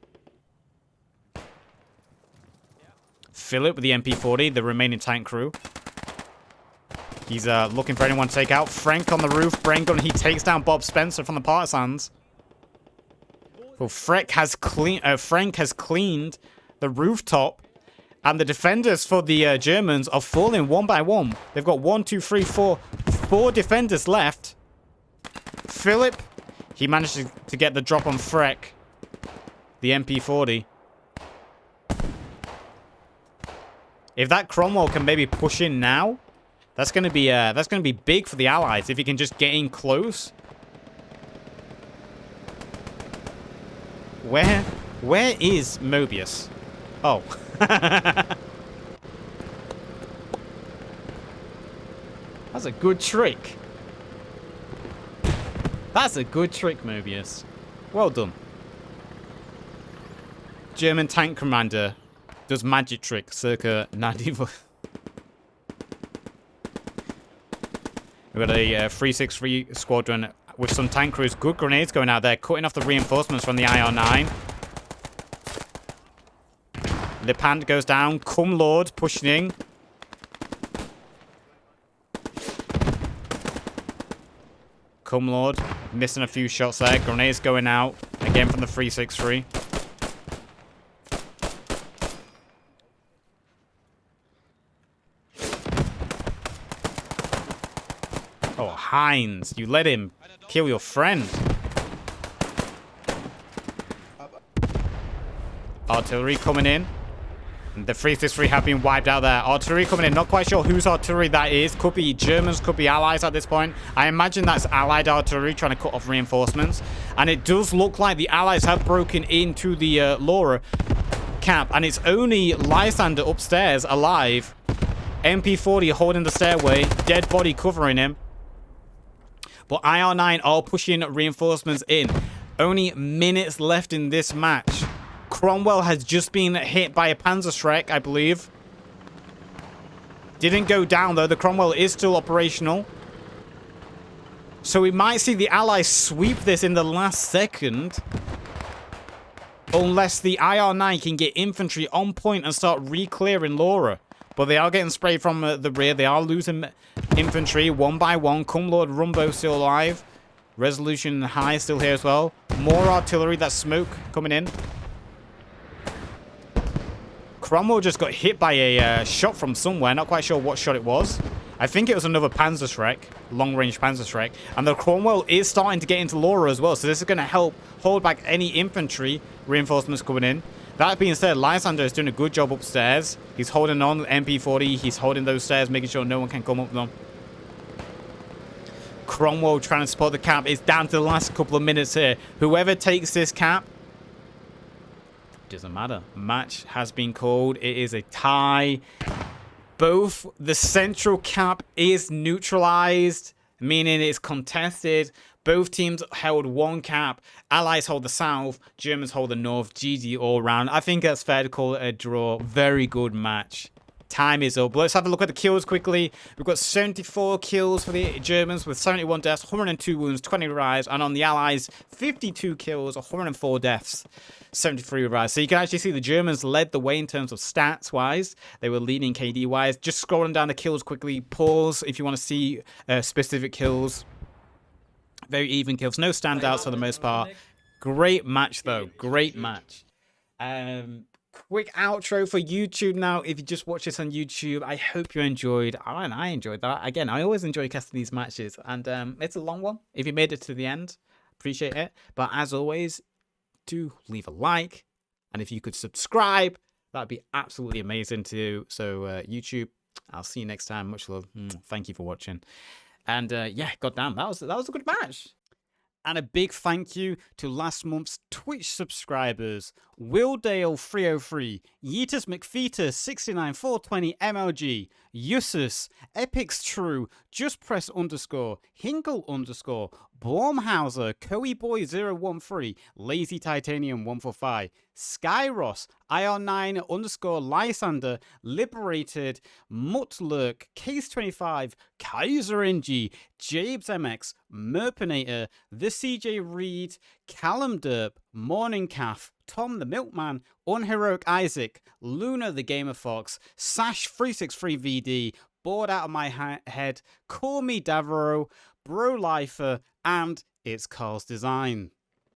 Philip with the MP40, the remaining tank crew. He's looking for anyone to take out. Frank on the roof. Bren gun, he takes down Bob Spencer from the Partisans. Well, Frank has cleaned the rooftop, and the defenders for the Germans are falling one by one. They've got 1, 2, 3, 4 defenders left. Philip, he managed to get the drop on Freck, the MP40. If that Cromwell can maybe push in now, that's gonna be big for the Allies if he can just get in close. Where is Mobius? Oh. That's a good trick. That's a good trick, Mobius. Well done. German tank commander does magic trick circa 94. We've got a 363 squadron with some tank crews. Good grenades going out there, cutting off the reinforcements from the IR-9. Lepand goes down. Cum Lord pushing in. Cum Lord missing a few shots there. Grenades going out again from the 363. Oh, Heinz, you let him kill your friend. Artillery coming in. And the 363 have been wiped out there. Artillery coming in. Not quite sure whose artillery that is. Could be Germans, could be Allies at this point. I imagine that's Allied artillery trying to cut off reinforcements. And it does look like the Allies have broken into the Laura. cap, and it's only Lysander upstairs alive. MP40 holding the stairway, dead body covering him. But IR9 are pushing reinforcements in. Only minutes left in this match. Cromwell has just been hit by a Panzerschreck, I believe. Didn't go down, though. The Cromwell is still operational. So we might see the Allies sweep this in the last second. Unless the IR9 can get infantry on point and start re-clearing Lehr. But they are getting sprayed from the rear. They are losing infantry one by one. Cum Lord Rumbo still alive. Resolution High still here as well. More artillery. That smoke coming in. Cromwell just got hit by a shot from somewhere. Not quite sure what shot it was. I think it was another Panzerschreck. Long-range Panzerschreck. And the Cromwell is starting to get into Lehr as well. So this is going to help hold back any infantry reinforcements coming in. That being said, Lysander is doing a good job upstairs. He's holding on MP40. He's holding those stairs, making sure no one can come up them. Cromwell trying to support the cap. It's down to the last couple of minutes here. Whoever takes this cap, doesn't matter. Match has been called. It is a tie. Both the central cap is neutralized, meaning it's contested. Both teams held one cap. Allies hold the south. Germans hold the north. GG all round. I think that's fair to call it a draw. Very good match. Time is up. Let's have a look at the kills quickly. We've got 74 kills for the Germans with 71 deaths, 102 wounds, 20 rise. And on the Allies, 52 kills, 104 deaths, 73 rise. So you can actually see the Germans led the way in terms of stats-wise. They were leading KD-wise. Just scrolling down the kills quickly. Pause if you want to see specific kills. Very even kills. No standouts for the most part. Great match, though. Great match. Quick outro for YouTube now. If you just watch this on YouTube, I hope you enjoyed. And I enjoyed that. Again, I always enjoy casting these matches. And it's a long one. If you made it to the end, appreciate it. But as always, do leave a like. And if you could subscribe, that'd be absolutely amazing too. So YouTube, I'll see you next time. Much love. Thank you for watching. And yeah, goddamn, that was a good match. And a big thank you to last month's Twitch subscribers: Willdale303, Yeetus McFetus 69420 MLG, Yusus, Epics True, Just Press _ Hinkle _ Blomhauser, Coeyboy013, Lazy Titanium 145, Skyros, IR9 _ Lysander, Liberated, Mutlurk, Case25, Kaiser NG, Jabes MX, Merpinator, The CJ Reed, Callum Derp, Morning Calf, Tom the Milkman, Unheroic Isaac, Luna the Gamer Fox, Sash363VD, Bored Out of My Head, Call Me Davro, Bro Lifer, and It's Carl's Design.